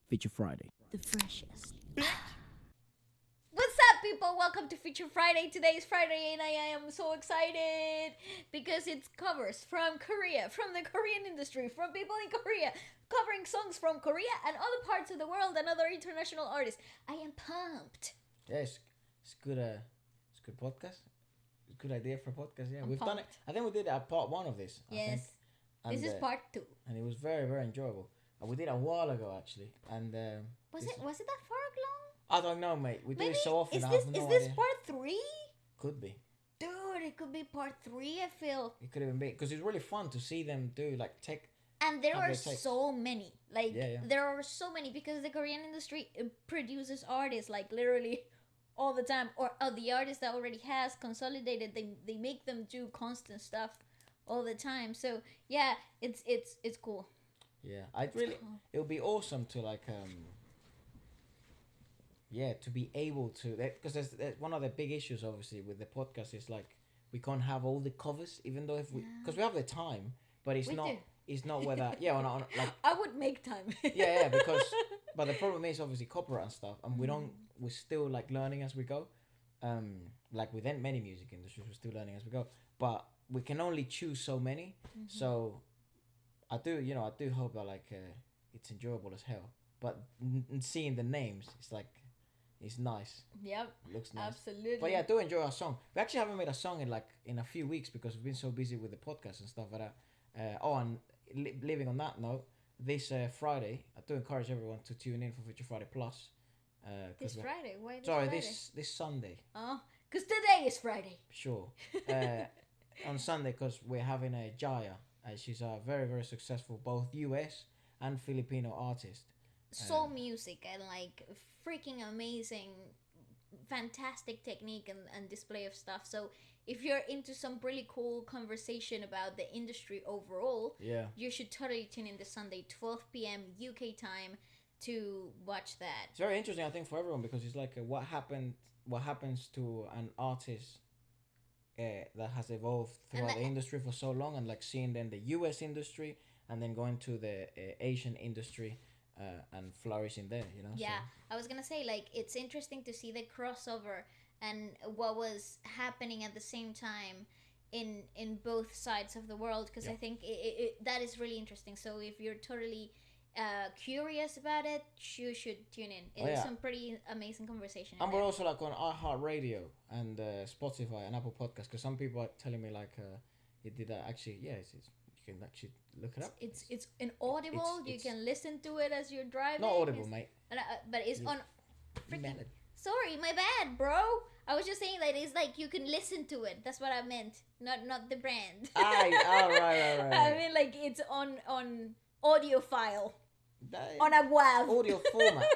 Feature Friday. The freshest. What's up, people? Welcome to Feature Friday. Today is Friday, and I am so excited because it's covers from Korea, from the Korean industry, from people in Korea, covering songs from Korea and other parts of the world and other international artists. I am pumped. Yeah, it's good. It's good podcast. It's good idea for a podcast. Yeah, I'm we've done it. pumped. I think we did a part one of this. I think. Yes, And, this is part 2. and it was very very enjoyable. And we did it a while ago actually. And Was it that far long? I don't know, mate. We do Maybe it so often. is I this have no is this idea. part 3? Could be. Dude, it could be part 3. I feel. It could even be because it's really fun to see them do like tech. And there How are many takes? so many. Like, Yeah. there are so many because the Korean industry produces artists, like, literally all the time. Or the artist that already has consolidated, they make them do constant stuff all the time. So, yeah, it's cool. Yeah, I'd really. cool. It would be awesome to like Yeah, to be able to because there's one of the big issues obviously with the podcast is like we can't have all the covers even though if we because we have the time, but it's We not. do. It's not whether on like I would make time. yeah because but the problem is obviously copyright and stuff and we're still like learning as we go, like within many music industries we're still learning as we go, but we can only choose so many. So I do hope that like it's enjoyable as hell, but seeing the names it's nice. Yep, It looks nice. absolutely. But yeah, I do enjoy our song. We actually haven't made a song in a few weeks because we've been so busy with the podcast and stuff. But and living on that note, this Friday, I do encourage everyone to tune in for Future Friday Plus. This Friday? Why this Sorry, Friday? this Sunday. Oh, because today is Friday. Sure. On Sunday, because we're having a Jaya. She's a very very successful both US and Filipino artist. Soul music and like freaking amazing, fantastic technique and display of stuff. So if you're into some really cool conversation about the industry overall, Yeah. you should totally tune in this Sunday, 12 p.m. UK time, to watch that. It's very interesting, I think, for everyone because it's like what happens to an artist that has evolved throughout the industry for so long, and like seeing then the US industry and then going to the Asian industry and flourishing there, you know. Yeah, So, I was gonna say, like, it's interesting to see the crossover and what was happening at the same time in both sides of the world, because Yeah. I think that is really interesting. So if you're totally curious about it, you should tune in. It is yeah. some pretty amazing conversation. in and we're there. also like on iHeartRadio and Spotify and Apple Podcasts because some people are telling me like it did actually you can actually look it up. It's an Audible. You it's- can listen to it as you're driving. Not Audible, It's- mate. but it's Yeah. on. Freaking, Melody. sorry, my bad, bro. I was just saying that it's like you can listen to it. That's what I meant. Not the brand. Right. I mean, like, it's on audio file That- on a WAV. audio format.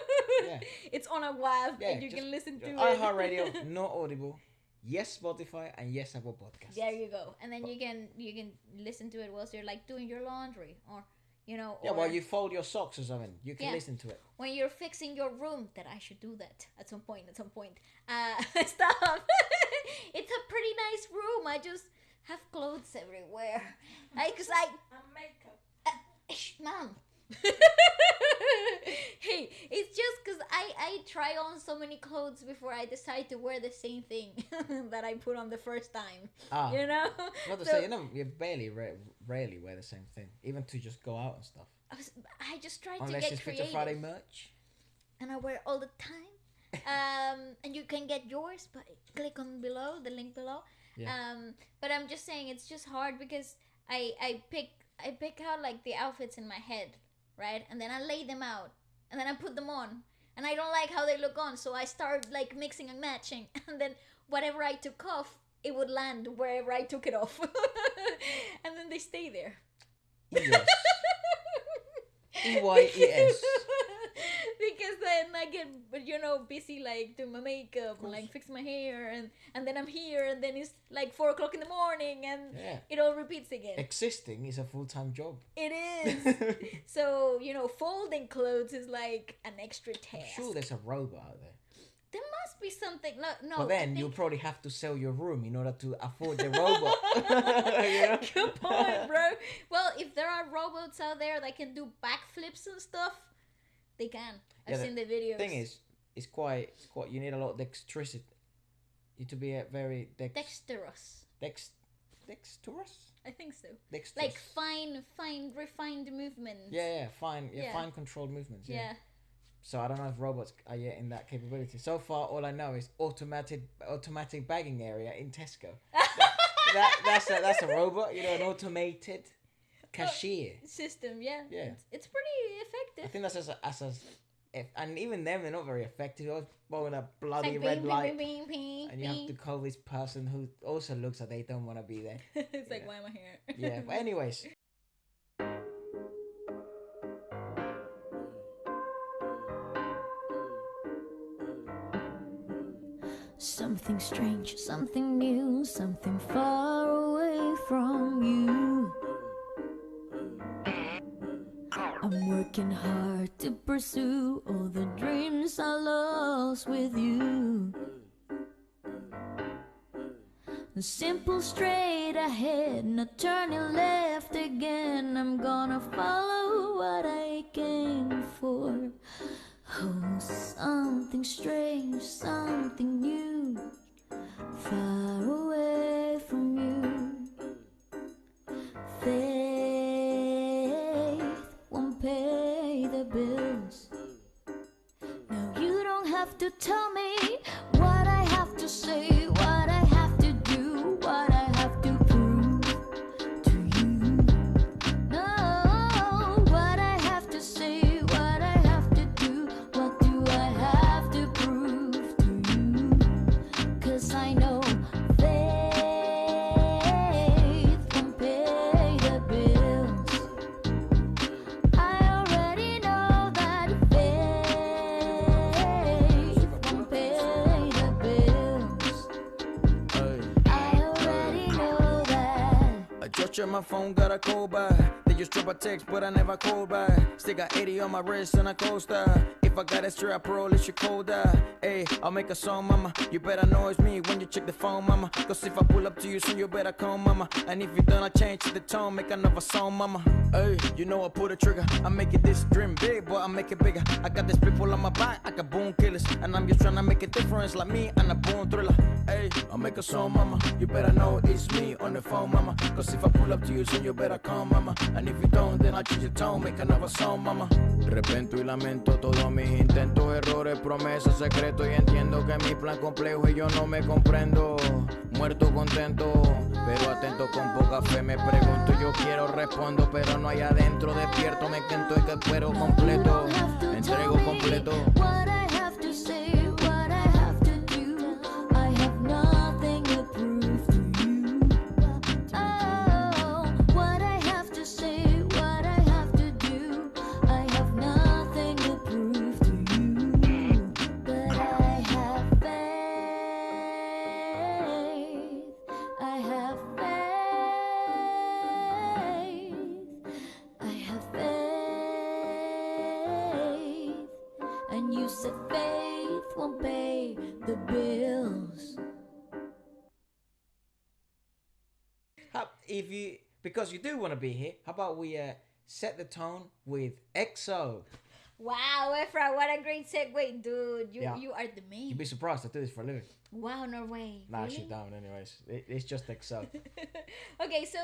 Yeah. It's on a WAV Yeah, and you just- can listen to it. iHeartRadio, not Audible. Yes, Spotify, and yes, Apple Podcasts. There you go. And then you can listen to it whilst you're like doing your laundry, or Yeah, or while you fold your socks or something, you can Yeah. listen to it. when you're fixing your room. That I should do that at some point. Stop. It's a pretty nice room. I just have clothes everywhere. Cause makeup. Mom. Hey, it's just because I try on so many clothes before I decide to wear the same thing that I put on the first time. Ah, You know? not to So- say, you rarely wear the same thing, even to just go out and stuff. I just try to Unless get it's Future creative. Friday merch. And I wear it all the time. And you can get yours, but click on below, the link below. Yeah. But I'm just saying it's just hard because I pick out like the outfits in my head, right? And then I lay them out, and then I put them on, and I don't like how they look on, so I start like mixing and matching, and then whatever I took off, it would land wherever I took it off, and then they stay there. Yes. EYES. Because then I get busy like doing my makeup and like fix my hair, and then I'm here, and then it's like 4 o'clock in the morning, and Yeah. it all repeats again. Existing is a full-time job. It is. So folding clothes is like an extra I'm task. sure there's a robot out there. There must be something. No. But then I you think- probably have to sell your room in order to afford the robot. Good point, bro. Well, if there are robots out there that can do backflips and stuff, They can. Yeah, I've seen the videos. Thing is, it's quite. You need a lot of dexterity. You to be a very dexterous. Dexterous. I think so. Dexterous. Like fine, refined movements. Yeah, fine controlled movements. Yeah. So I don't know if robots are yet in that capability. So far, all I know is automatic bagging area in Tesco. That's a robot. You know, an automated cashier system. Yeah. Yeah. It's pretty effective. I think that's and even them, they're not very effective. They're blowing a bloody like red light, bing, and you have to call this person who also looks like they don't want to be there. It's like, why am I here? Yeah, but anyways. Something strange, something new, something far away from you. I'm working hard to pursue all the dreams I lost with you. Simple straight ahead, not turning left again. I'm gonna follow what I came for. Oh, something strange, something new, far away from you. Faith won't pay the bills. No, you don't have to tell me what I have to say, what I have to do, what I have to prove to you. No, what I have to say, what I have to do, what do I have to prove to you? 'Cause I know faith won't pay the bills. I already know that faith won't pay the bills. I already know that. I just checked my phone, got a call back. They just drop a text, but I never called back. Still got 80 on my wrist and a coaster. If I got it straight, I probably should call that. Hey, I'll make a song, mama. You better know it's me when you check the phone, mama. 'Cause if I pull up to you soon, you better come, mama. And if you done, I change the tone, make another song, mama. Hey, you know I pull the trigger. I make it this dream big, but I make it bigger. I got this people on my back, I got boom killers. And I'm just trying to make a difference like me and a boom thriller. Hey, I'll make a song, mama. You better know it's me on the phone, mama. 'Cause if I pull up to you soon, you better come, mama. And if you don't, then I change the tone, make another song, mama. Repento y lamento todos mis intentos, errores, promesas, secretos. Y entiendo que mi plan complejo y yo no me comprendo. Muerto contento, pero atento con poca fe. Me pregunto, yo quiero, respondo, pero no hay adentro. Despierto, me quento y que cuero completo. Entrego completo. What I have to say, what I have to do, I have nothing to prove to you. Oh, what I have to say, what I have to do, I have nothing to prove to you. But I have faith, I have faith, I have faith. And you said faith won't pay the bills. Because you do want to be here, how about we set the tone with EXO? Wow, Efra, what a great segue, dude. You Yeah. you are the man. You'd be surprised I do this for a living. Wow, no way. Nah, Really? actually don't. Anyways, it's just EXO. Okay, so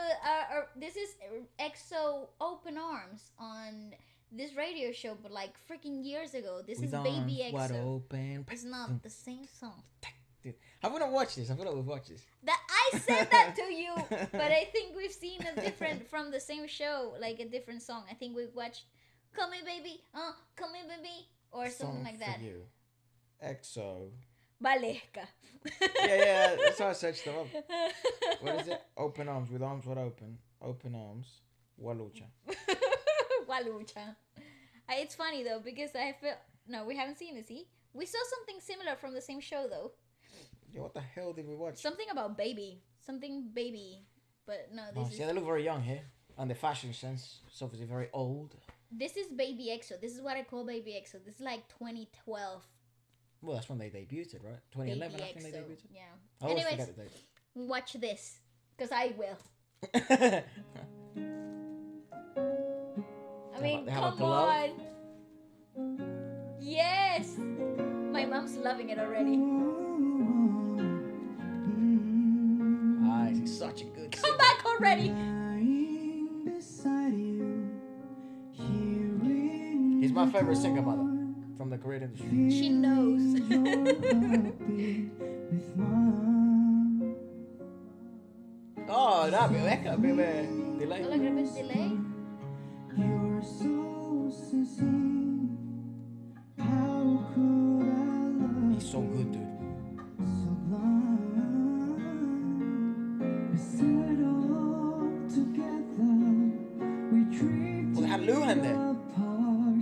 this is EXO Open Arms on this radio show, but like freaking years ago. This With is Baby arms wide EXO. open. It's not the same song. Dude, have we not watched this? I feel like we've watched this. That I said that to you, but I think we've seen a different from the same show, like a different song. I think we've watched "Call Me Baby," "Call Me Baby," or something like that. For you. EXO. Valesca. Yeah, that's how I searched them up. What is it? Open arms, with arms wide open. Open arms. Walucha. Walucha. It's funny though because I feel no, we haven't seen it. See, we saw something similar from the same show though. Yeah, what the hell did we watch? Something about baby, something baby, but no, this is yeah, they look very young here, and the fashion sense is obviously very old. this is Baby EXO. This is what I call Baby EXO. This is like 2012. Well, that's when they debuted, right? 2011, Baby I think they EXO. debuted. Yeah. I always Anyways, forget the date. watch this because I will. I mean, They have a come glove? on. mom's loving it already. Nice, he's such a good singer. Come back already. He's my favorite singer, mother, from the Korean industry. She knows. Oh, that bit, a bit delay. A little bit delay. You're so sincere. How could I love He's so good, dude. so blind? We said all together. We drifted Well, they had Luhan there. apart.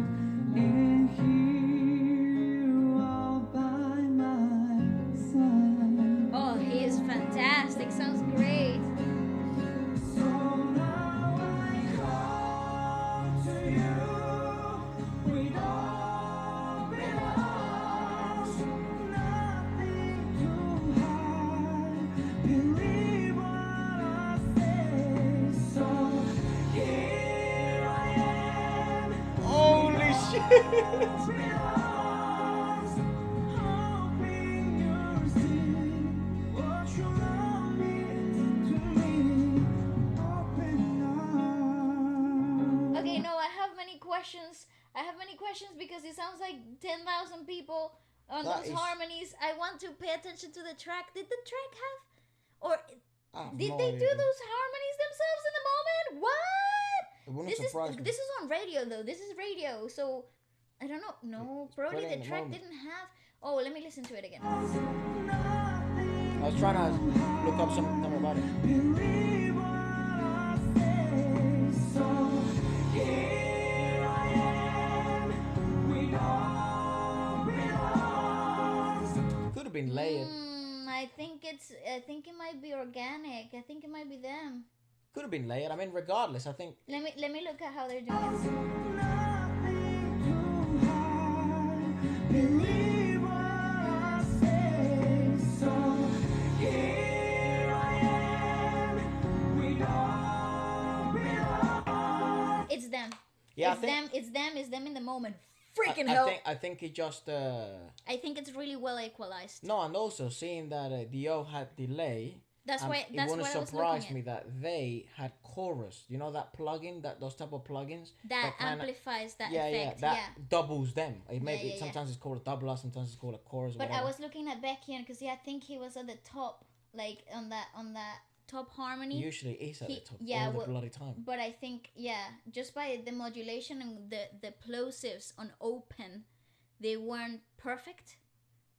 And here you are by my side. Oh, he is fantastic. Sounds great. So now I come to you with open arms, nothing to hide. Believe what I say. So here I am, Holy shit! open arms, hoping you'll see what you love means to me. Open arms. Okay, no, I have many questions. I have many questions because it sounds like 10,000 people on That those is- harmonies. I want to pay attention to the track. Did the track have, or I have did no they idea, do dude. those harmonies themselves in the moment? What? It wouldn't This surprise me. is on radio though. This is radio, so I don't know. No, probably playing the the track moment. didn't have. Oh, let me listen to it again. I was trying to look up something about it. Believe what I say. So here I am with open arms. Could have been layered. I think it might be organic. I think it might be them. Could have been layered. I mean, regardless, I think Let me look at how they're doing it. Nothing to hide. Believe what I say. So here I am with open arms. It's them. yeah, it's them. It's them in the moment. Freaking I hell. think it just I think it's really well equalized. no, and also seeing that Dio had delay. That's and why. it That's wouldn't what I was surprise looking me at. that they had chorus. You know that plugin, those type of plugins That kinda- amplifies that yeah, effect. that Yeah. doubles them. It maybe yeah. sometimes it's called a doubler, sometimes it's called a chorus. But whatever. I was looking at Baekhyun because I think he was at the top, like on that top harmony. Usually it's at the top yeah, all the well, bloody time. But I think just by the modulation and the plosives on open, they weren't perfect.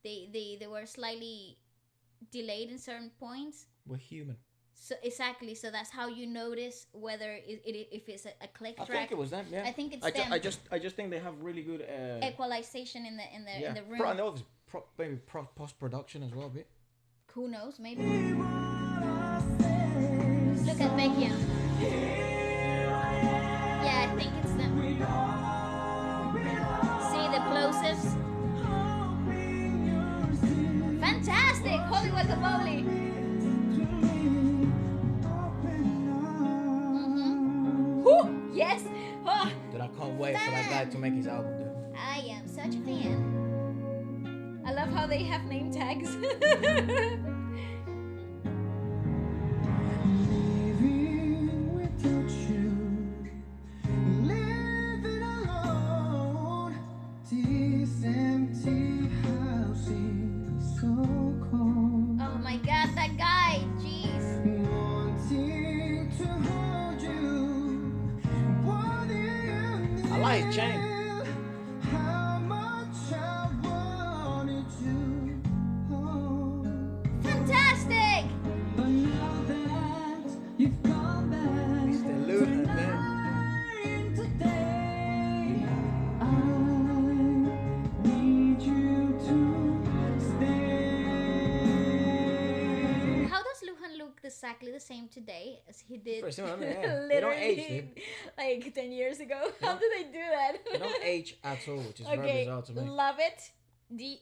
They were slightly delayed in certain points. We're human. So exactly, so that's how you notice whether if it's a click I track. think it was them. Yeah. I think it's I them. I just think they have really good Equalization in the yeah. in the room. And obviously maybe post production as well a bit. Who knows? Maybe. Look at Baekhyun. Yeah, I think it's them. See the plosives. Fantastic! Holy guacamole! Whew, yes! Oh, Dude, I can't wait for that guy to make his album, dude. I am such a fan. I love how they have name tags. Living without you, living alone. This empty house is so cold. Oh my god, that guy! Jeez. Wanting to hold you, wanting I like his chain. how much I wanted you. Fantastic! But now that you've come back, He's the Luhan, man. today, I need you to stay. How does Luhan look exactly the same today as he did Pretty similar, yeah. They don't literally age, dude. like 10 years ago? How do they do that? They don't age at all, which is very Okay, bizarre to me. love it. The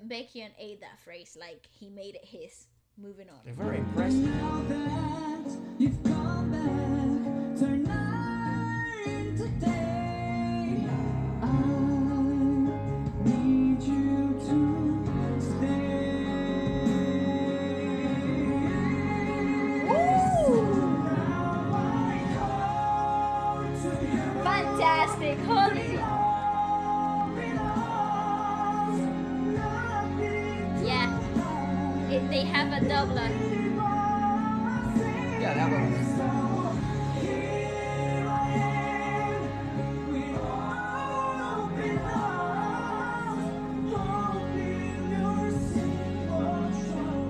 Baekhyun ate that phrase like he made it his. Moving on. They're very impressive. Now that you've come back, turn night into day. I need you to They have a double. Yeah, that one.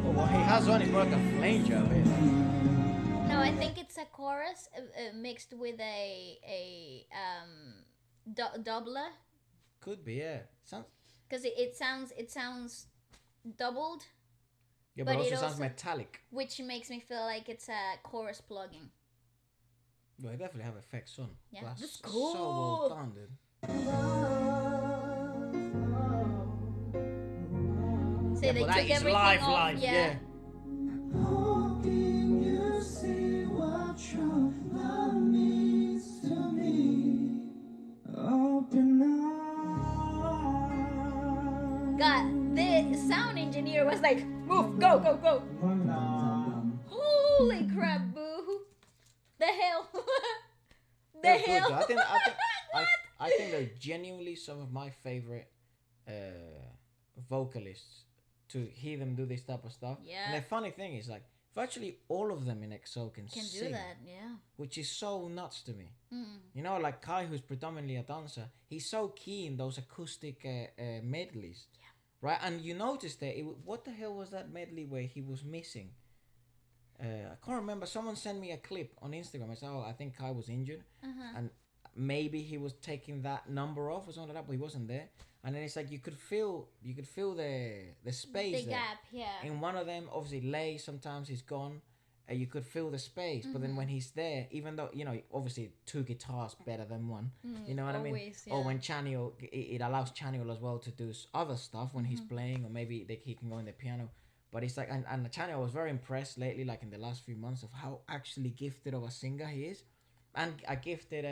Oh, what he has on is more like a flanger a bit. No, I think it's a chorus mixed with a doubler. Could be, yeah. Sounds. Because it sounds doubled. Yeah, but it also sounds metallic. Which makes me feel like it's a chorus plugging. Well, they definitely have effects on. Yeah, that's cool. So well done, dude. So they took everything off. Yeah. God, the sound engineer was like, move, go, go, go. Holy crap, boo. The hell. They're hell. Good, I think they're genuinely some of my favorite vocalists to hear them do this type of stuff. Yeah. And the funny thing is, like, virtually all of them in EXO can sing. Do that, yeah. Which is so nuts to me. Mm. You know, like Kai, who's predominantly a dancer, he's so key in those acoustic medleys. Yeah. Right? And you noticed that, what the hell was that medley where he was missing? I can't remember. Someone sent me a clip on Instagram. I said, oh, I think Kai was injured. And maybe he was taking that number off or something like that, but he wasn't there. And then it's like you could feel the space the there. Gap, yeah. In one of them, obviously Lay, sometimes he's gone. You could feel the space, but then when he's there, even though, you know, obviously 2 guitars better than 1, you know what I mean? Yeah. Or when Chanyeol, it allows Chanyeol as well to do other stuff when he's playing, or maybe he can go on the piano. But it's like, and Chanyeol was very impressed lately, like in the last few months, of how actually gifted of a singer he is, and a gifted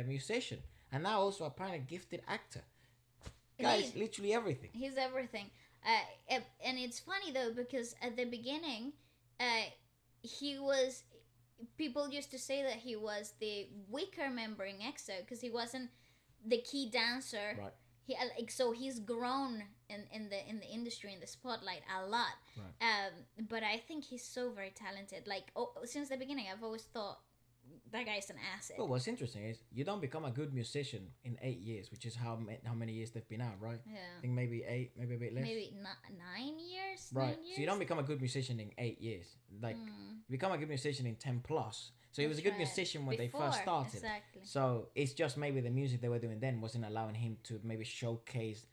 musician, and now also apparently a gifted actor. Guys, literally everything. He's everything. And it's funny though, because at the beginning, he was, people used to say that he was the weaker member in EXO because he wasn't the key dancer. Right. So he's grown in the industry, in the spotlight a lot. Right. But I think he's so very talented. Like since the beginning, I've always thought that guy's an asset. Well, what's interesting is you don't become a good musician in 8 years, which is how many years they've been out, right? Yeah. I think maybe 8, maybe a bit less. Maybe 9 years. Right. 9 years? So you don't become a good musician in 8 years. Like you become a good musician in 10 plus. So he was a good musician when they first started. Exactly. So it's just maybe the music they were doing then wasn't allowing him to maybe showcase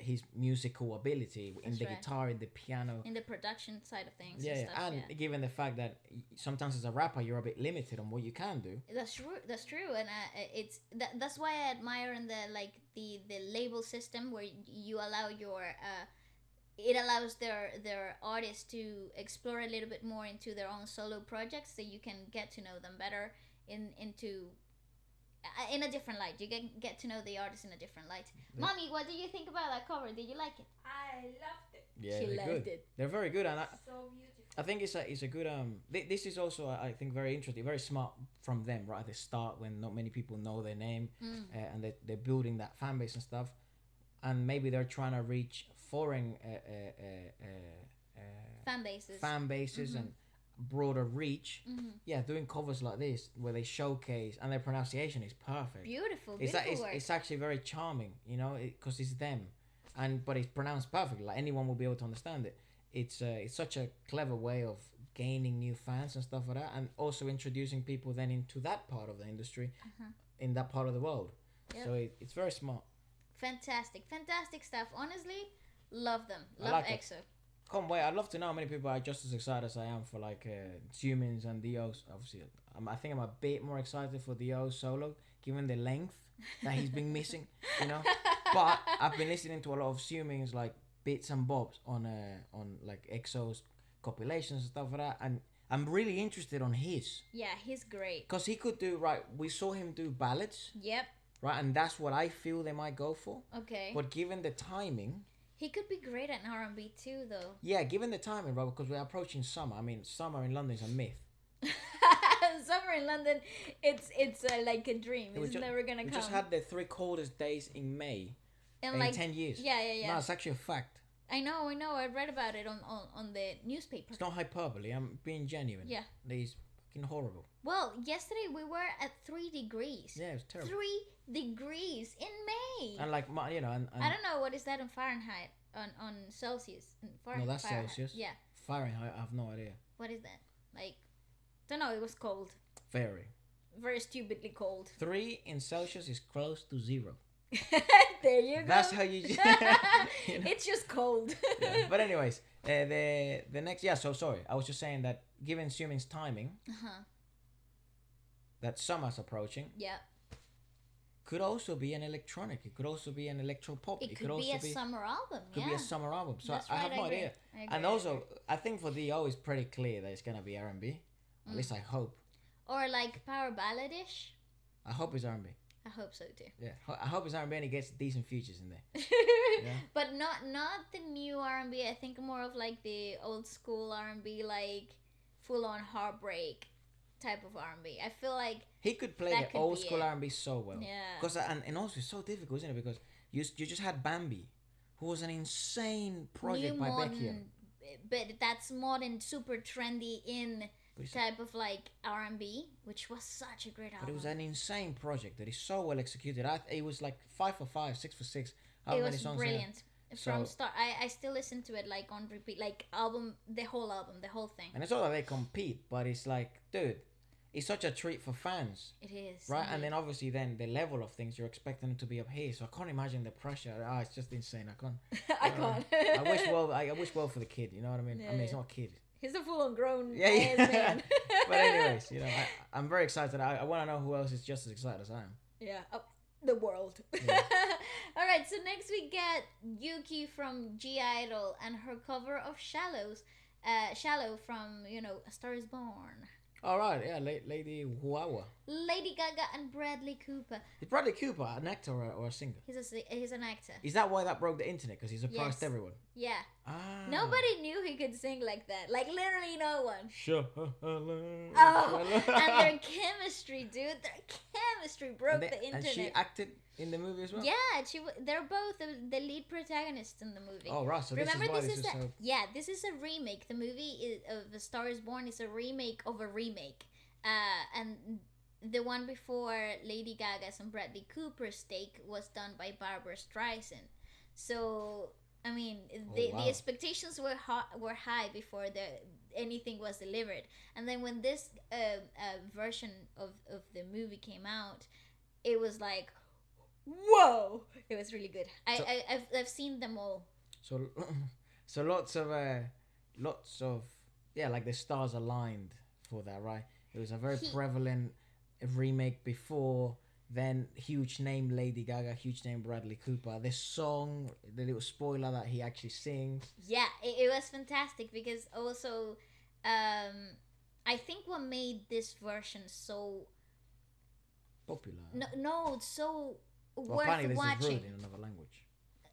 his musical ability in the guitar, in the piano, in the production side of things. Yeah, and, stuff, and given the fact that sometimes as a rapper you're a bit limited on what you can do. That's true, and it's that's why I admire in the label system where you allow your it allows their artists to explore a little bit more into their own solo projects, so you can get to know them better in a different light. You get to know the artist in a different light. Yeah. Mommy, what do you think about that cover? Did you like it? I loved it. Yeah, she loved it. They're very good, and so beautiful. I think it's a good this is also I think very interesting, very smart from them right at the start when not many people know their name, and they're building that fan base and stuff, and maybe they're trying to reach foreign fan bases and broader reach. Yeah, doing covers like this where they showcase, and their pronunciation is perfect. Beautiful It's work. It's actually very charming, you know, because it's them, but it's pronounced perfectly. Like anyone will be able to understand it. It's such a clever way of gaining new fans and stuff like that, and also introducing people then into that part of the industry, in that part of the world. Yep. So it's very smart. Fantastic stuff. Honestly, love them. Love like EXO. Can't wait. I'd love to know how many people are just as excited as I am for like Xiumins and Dio's. Obviously, I think I'm a bit more excited for Dio's solo, given the length that he's been missing, you know. But I've been listening to a lot of Xiumins, like bits and bobs on like EXO's compilations and stuff like that, and I'm really interested on his. Yeah, he's great. Cause he could do we saw him do ballads. Yep. Right, and that's what I feel they might go for. Okay. But given the timing. He could be great at R&B too, though. Yeah, given the timing, right? Because we're approaching summer. I mean, summer in London is a myth. Summer in London, it's like a dream. It's never gonna come. We just had the 3 coldest days in May in 10 years. Yeah. No, it's actually a fact. I know. I read about it on the newspaper. It's not hyperbole. I'm being genuine. Yeah. It's fucking horrible. Well, yesterday we were at 3 degrees. Yeah, it was terrible. 3 degrees in May. And like you know, and I don't know what is that in Fahrenheit on Celsius. no, that's Fahrenheit. Celsius. Yeah. Fahrenheit, I have no idea. What is that? Like, don't know. It was cold. Very Stupidly cold. 3 in Celsius is close to 0. There you go. That's how you. You know? It's just cold. Yeah. But anyways, the next so sorry. I was just saying that given Sumin's timing, that summer's approaching. Yeah. Could also be an electronic. It could also be an electro pop. It could also be a summer album. Could be a summer album. So That's I have no agree. idea. I agree, And also, I think for DO it's pretty clear that it's gonna be R&B. At least I hope. Or like power balladish. I hope it's R&B. I hope so too. Yeah, I hope it's R&B and it gets decent features in there. Yeah. But not the new R&B. I think more of like the old school R&B, like full on heartbreak type of R&B. I feel like he could play that the could old be school it. R&B so well. Yeah. Because and also it's so difficult, isn't it? Because you just had Bambi, who was an insane project new by modern, Becky. but that's modern, super trendy in type of like R&B, which was such a great album. But it was an insane project that is so well executed. It was like 5 for 5, 6 for 6. It was brilliant. From start, I still listen to it like on repeat, like the whole thing. And it's not that they compete, but it's like, dude, it's such a treat for fans. It is. Right? And then obviously then the level of things, you're expecting them to be up here. So I can't imagine the pressure. It's just insane. I can't. I can't. I wish well for the kid. You know what I mean? Yeah. I mean, it's not a kid. He's a full-on grown Yeah. man. But anyways, you know, I'm very excited. I want to know who else is just as excited as I am. Yeah. Oh, the world. Yeah. All right. So next we get Yuki from I-Dle and her cover of Shallow from A Star Is Born. All right, yeah, Lady Huawa. Lady Gaga and Bradley Cooper. Is Bradley Cooper an actor or a singer? He's an actor. Is that why that broke the internet? Because he surprised Yes. everyone? Yeah. Ah. Nobody knew he could sing like that. Like literally no one. Sure. Oh, and their chemistry, dude. Their chemistry broke the internet. And she acted in the movie as well? Yeah, they're both the lead protagonists in the movie. Oh, right. So Remember, this is so... Yeah, this is a remake. The movie of A Star Is Born is a remake of a remake. And the one before Lady Gaga's and Bradley Cooper's take was done by Barbara Streisand. So, I mean, the expectations were high before anything was delivered. And then when this version of the movie came out, it was like, whoa! It was really good. I've seen them all. So lots of like the stars aligned for that, right? It was a very prevalent remake before. Then huge name Lady Gaga, huge name Bradley Cooper. This song, the little spoiler that he actually sings. Yeah, it was fantastic because also, I think what made this version so popular. No, so worth apparently this watching. is rude in another language.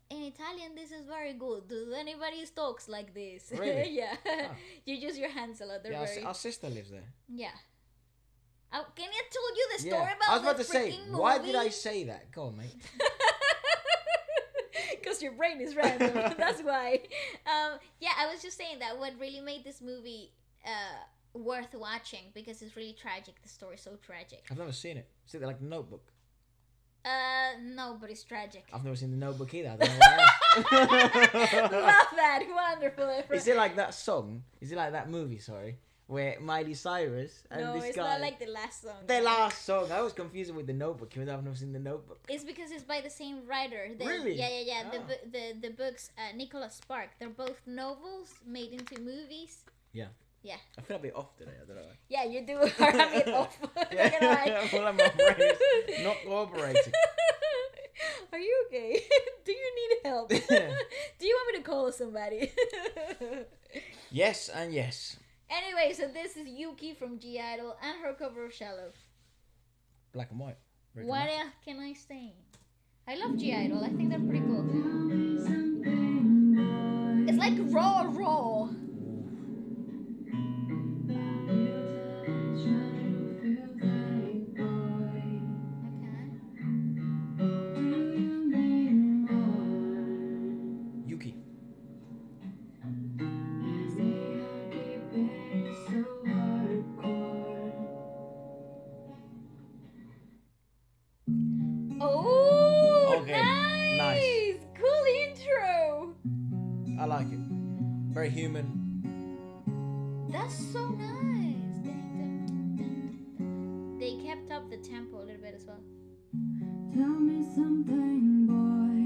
In Italian, this is very good. Does anybody talks like this? Really? Yeah. Oh. You use your hands a lot. They're very... Our sister lives there. Yeah. Can I told you the story about I was about the to say, freaking why movie? did I say that? Go on, mate. Because your brain is random. That's why. Yeah, I was just saying that what really made this movie worth watching, because it's really tragic. The story's so tragic. I've never seen it. Is it like The Notebook? No, but it's tragic. I've never seen The Notebook either. I don't know what Love that. Wonderful effort. Is it like that song? Is it like that movie, sorry? Where Miley Cyrus and no, this it's guy... not like the last song. The last song. I was confused with The Notebook because I've never seen The Notebook. It's because it's by the same writer. Really? Yeah. Oh. The books, Nicholas Spark. They're both novels made into movies. Yeah. Yeah. I feel a bit off today. I don't know. Yeah, you do are a bit off. Yeah. Well, my brain is not cooperating. Are you okay? Do you need help? Do you want me to call somebody? Yes and yes. Anyway, so this is Yuki from I-Dle and her cover of Shallow. Black and white. Very What dramatic. else can I say? I love I-Dle. I think they're pretty cool. It's like raw. Yuki. I like it. Very human. That's so nice. They kept up the tempo a little bit as well. Tell me something, boy.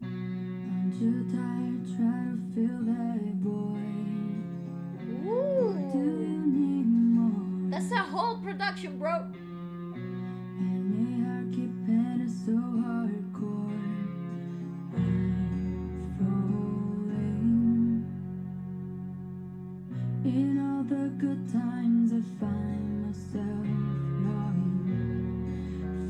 Aren't you tired? Try to feel that boy. Do you Ooh, need more? that's a whole production, bro. And my heart keeping it so hardcore. I'm falling. In all the good times I find myself longing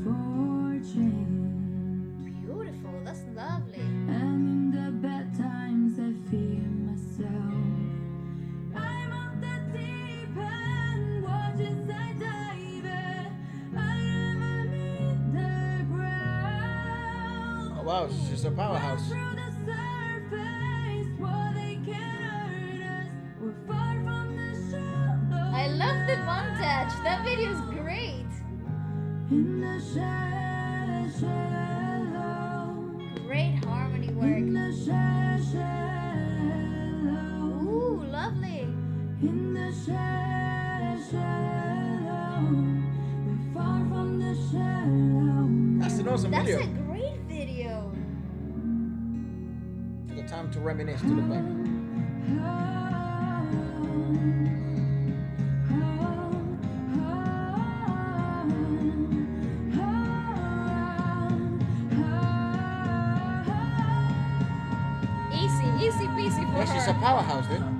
for change. Beautiful. That's lovely. And in the bad times I fear myself. I'm on the deep end, watch as I dive in. I never meet the ground. Oh wow, she's a powerhouse. Through the surface, what they can hurt us. We're far from the shallow. I love the montage. That video is great. In the shallow. Great harmony In work. the shallow. Ooh, lovely. In the shallow. We're far from the shallow. That's an awesome That's video. a great video. Took the time to reminisce, to look back. Easy peasy for Yeah, she's a her. powerhouse, dude. I'm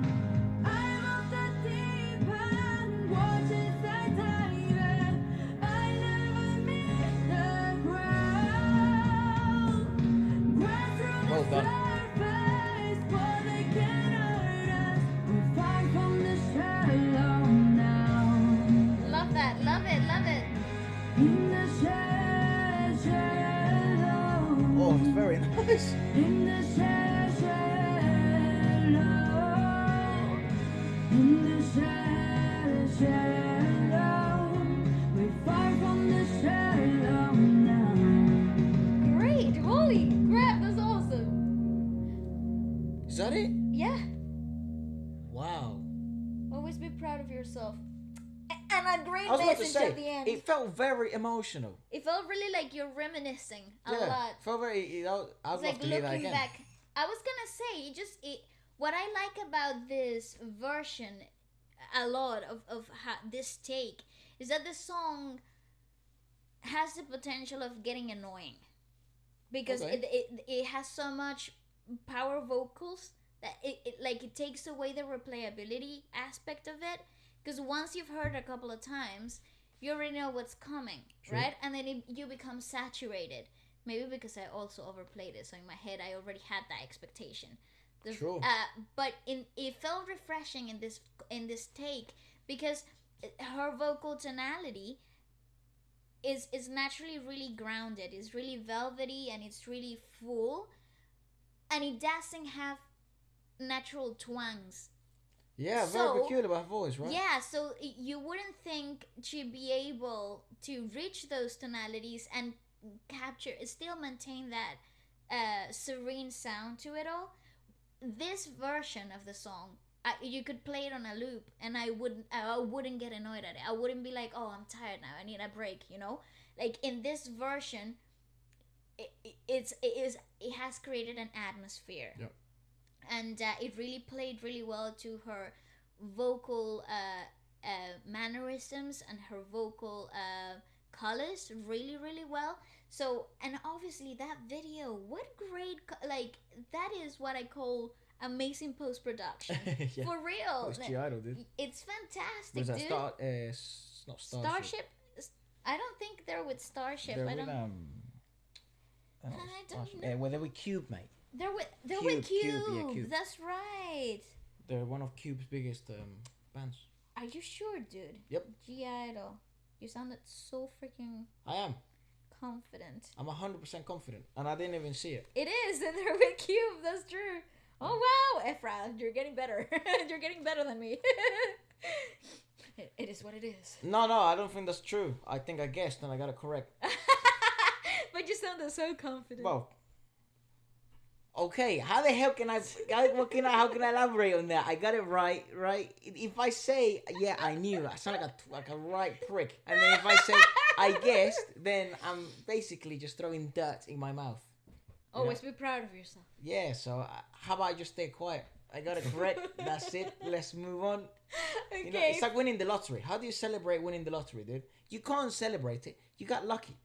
off the deep end, watch as I dive in. I never miss the ground. Breath through Well the done. surface, but they can hurt us. We're far from the shallow now. Love that. Love it. Love it. In the shallow. Oh, it's very nice. In the shallow. In the shallow. We're far from the shallow now. Great. Holy crap. That's awesome. Is that it? Yeah. Wow. Always be proud of yourself. And a great I was about to message say, at the end. it felt very emotional. It felt really like you're reminiscing a Yeah, lot. felt very. I'd It's love like to hear that looking again. back. I was gonna say, what I like about this version a lot of this take is that the song has the potential of getting annoying because Okay. it has so much power vocals that it takes away the replayability aspect of it, because once you've heard it a couple of times you already know what's coming. True. Right? And then you become saturated, maybe because I also overplayed it, so in my head I already had that expectation. True. But it felt refreshing in this take because her vocal tonality is naturally really grounded. It's really velvety and it's really full, and it doesn't have natural twangs. Yeah, So- very peculiar about her voice, right? Yeah, so you wouldn't think she'd be able to reach those tonalities and still maintain that serene sound to it all. This version of the song, you could play it on a loop and I wouldn't get annoyed at it. I wouldn't be like, oh, I'm tired now, I need a break, like in this version it has created an atmosphere. Yep. And it really played really well to her vocal mannerisms and her vocal colors really, really well. So, and obviously that video, what great that is what I call amazing post-production. Yeah. For real. It's I-Dle, dude. It's fantastic, Was that dude. not Starship. Starship. I don't think they're with Starship. They're I with, don't. I I don't Starship. know. Well, they're with Cube, mate. They're Cube, with Cube. yeah, Cube. That's right. They're one of Cube's biggest bands. Are you sure, dude? Yep. I-Dle. You sounded so freaking I am. confident. I'm 100% confident, and I didn't even see it. It is, and they're with Cube. That's true. Oh wow, Ephra, you're getting better. You're getting better than me. It is what it is. No, I don't think that's true. I think I guessed, and I got it correct. But you sounded so confident. Well, Okay, how the hell can I? How can I elaborate on that? I got it right. If I say yeah, I knew, I sound like a right prick. And then if I say I guessed, then I'm basically just throwing dirt in my mouth. Always be proud of yourself. Yeah. So how about I just stay quiet? I got it correct. That's it. Let's move on. Okay. You know, it's like winning the lottery. How do you celebrate winning the lottery, dude? You can't celebrate it. You got lucky.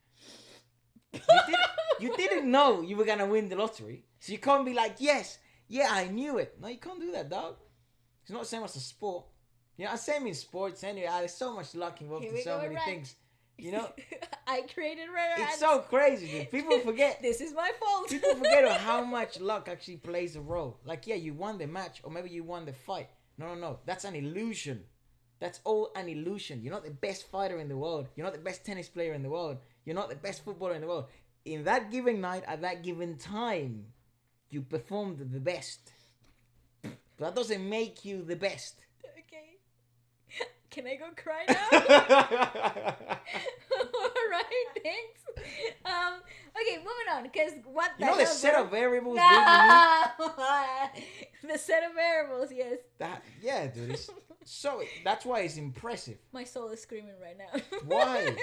You didn't know you were gonna win the lottery, so you can't be like, yes, yeah, I knew it. No, you can't do that, dog. It's not the same as a sport. You know, I'm saying in sports anyway. There's so much luck involved in so many things. You know, I created red. It's so crazy, dude. People forget. This is my fault. People forget how much luck actually plays a role. Like, yeah, you won the match, or maybe you won the fight. No. That's an illusion. That's all an illusion. You're not the best fighter in the world. You're not the best tennis player in the world. You're not the best footballer in the world. In that given night, at that given time, you performed the best. But that doesn't make you the best. Okay. Can I go cry now? Alright, thanks. Okay, moving on, because what the You know the hell, set bro? of variables, The set of variables, yes. Yeah, dude. That's why it's impressive. My soul is screaming right now. Why?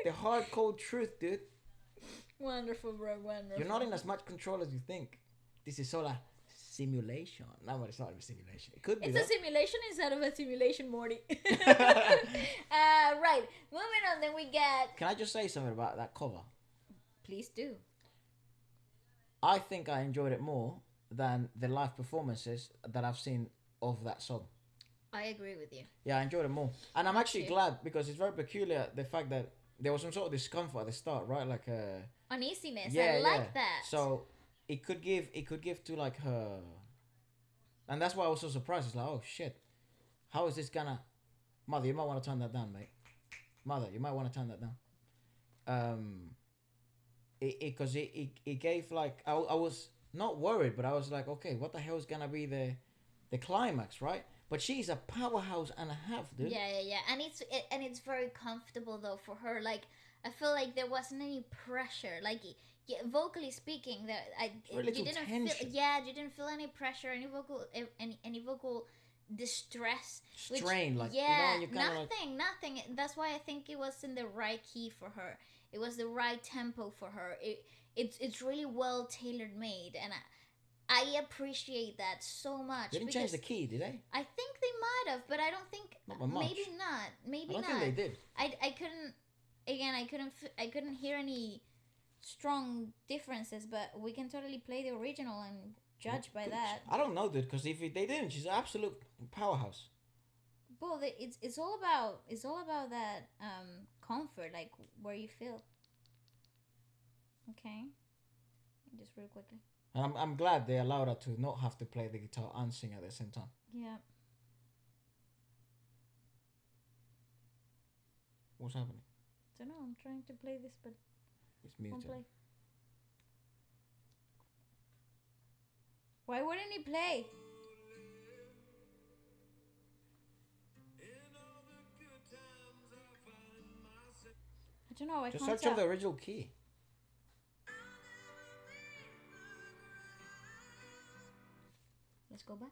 The hard, cold truth, dude. Wonderful, bro, wonderful. You're not in as much control as you think. This is all a simulation. No, but it's not a simulation. It could be. It's a simulation instead of a simulation, Morty. Right. Moving on, then we get... Can I just say something about that cover? Please do. I think I enjoyed it more than the live performances that I've seen of that song. I agree with you. Yeah, I enjoyed it more. And I'm actually glad, because it's very peculiar, the fact that there was some sort of discomfort at the start, right? Like uneasiness. Yeah, I like that. So it could give to like her, and that's why I was so surprised. It's like, oh shit, how is this gonna? Mother, you might want to turn that down, mate. Mother, you might want to turn that down. It gave like I was not worried, but I was like, okay, what the hell is gonna be the climax, right? But she's a powerhouse and a half, dude. Yeah. And it's very comfortable though for her. Like, I feel like there wasn't any pressure. Like, yeah, vocally speaking, you didn't feel any pressure, any vocal distress, strain, which, like, yeah, you know, nothing. That's why I think it was in the right key for her. It was the right tempo for her. It's really well tailored made, and I appreciate that so much. They didn't change the key, did they? I think they might have, but I don't think. Not by much. Maybe not. Maybe I don't not. think they did. I couldn't. Again, I couldn't hear any strong differences, but we can totally play the original and judge by that. I don't know, dude, because if they didn't, she's an absolute powerhouse. Well, it's all about that comfort, like where you feel. Okay, just real quickly. And I'm glad they allowed her to not have to play the guitar and sing at the same time. Yeah. What's happening? I don't know. I'm trying to play this, but It's muted. won't play. Why wouldn't he play? I don't know. I Just can't search tell. up the original key. Let's go back.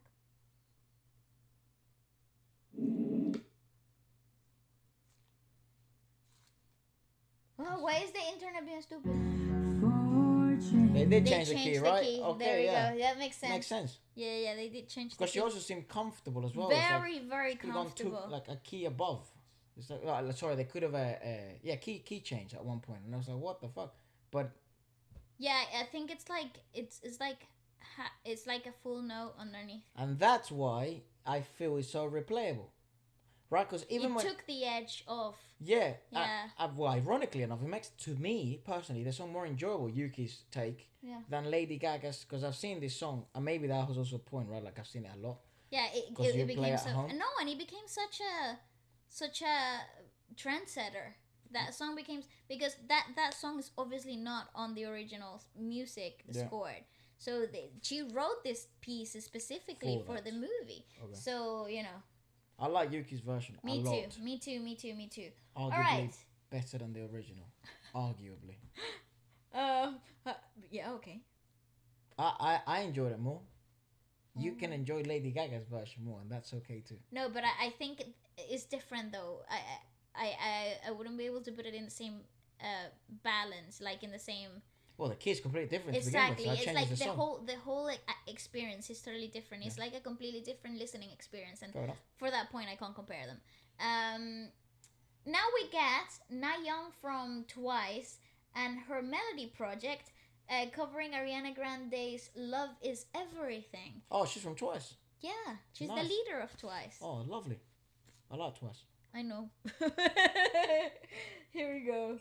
Oh, why is the internet being stupid? They did They change the key, right? Okay, there we yeah. go. That makes sense. Makes sense. Yeah, they did change the Because key. she also seemed comfortable as well. It's Very, like, very could've gone comfortable. like a key above. It's like, sorry, they could have key change at one point, and I was like, what the fuck? But Yeah, I think it's like it's like a full note underneath. and that's why I feel it's so replayable, right? Because even It when took the edge off. yeah, Yeah. well, ironically enough, it makes to me personally the song more enjoyable. Yuki's take Yeah. than Lady Gaga's, because I've seen this song, and maybe that was also a point, right? Like I've seen it a lot. Yeah, 'Cause you it play became at so home? no, and he became such a trendsetter. That song became because that song is obviously not on the original music Yeah. scored. So she wrote this piece specifically For for the that. movie. Okay. So I like Yuki's version a me lot. too, me too, me too, me too. Arguably All right. better than the original. Arguably. Uh, yeah, okay. I enjoyed it more. You can enjoy Lady Gaga's version more, and that's okay too. No, but I think it's different though. I wouldn't be able to put it in the same balance, like in the same. Well, the kid's completely different. Exactly, To begin with, so it's that like changes the whole like experience is totally different. It's like a completely different listening experience, and Fair enough. for that point, I can't compare them. Now we get NaYeon from Twice and her Melody project, covering Ariana Grande's "Love Is Everything." Oh, she's from Twice. Yeah, she's Nice. the leader of Twice. Oh, lovely. I like Twice. I know. Here we go.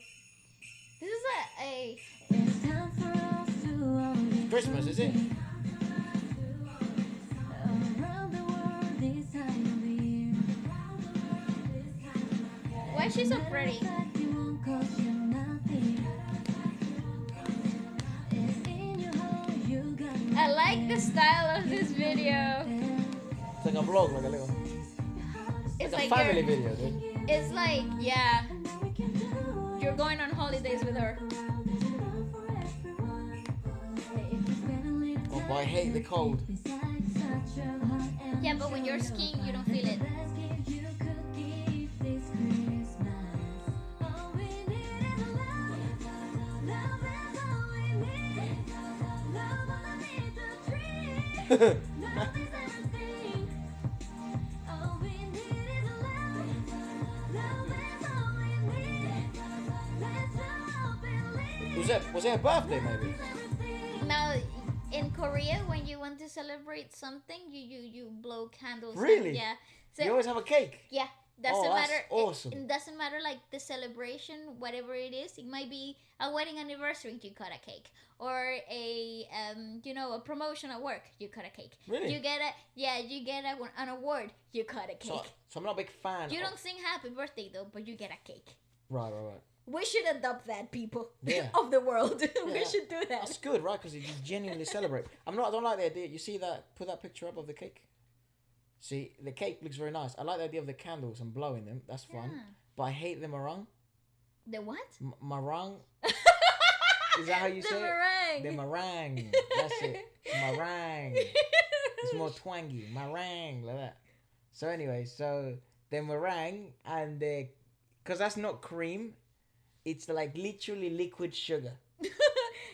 This is a It's time for us to all be Christmas, is it? around the world this time of year. why is she so pretty? Fact, it won't cost you nothing. It's in your heart, you got I like the style of this video. It's like a vlog, like a little. It's Like a like family you're, video, dude. it's like, yeah, you're going on holidays with her. Oh, but I hate the cold. Yeah, but when you're skiing, you don't feel it. Was it a birthday maybe? Now, in Korea, when you want to celebrate something, you blow candles. Really? And, yeah. So You always have a cake. yeah, doesn't Oh, that's matter. awesome. It doesn't matter like the celebration, whatever it is. It might be a wedding anniversary. You cut a cake, or a a promotion at work. You cut a cake. Really? You get an award. You cut a cake. So I'm not a big fan. You of- don't sing happy birthday though, but you get a cake. Right. We should adopt that, people Yeah. of the world. We Yeah. should do that. That's good, right? Because you genuinely celebrate. I don't like the idea. You see that? Put that picture up of the cake. See, the cake looks very nice. I like the idea of the candles and blowing them. That's fun. Yeah. But I hate the meringue. The what? Meringue. Is that how you The say meringue. it? The meringue. That's it. Meringue. It's more twangy. Meringue, like that. So anyway, so the meringue and the... Because that's not cream. It's like literally liquid sugar.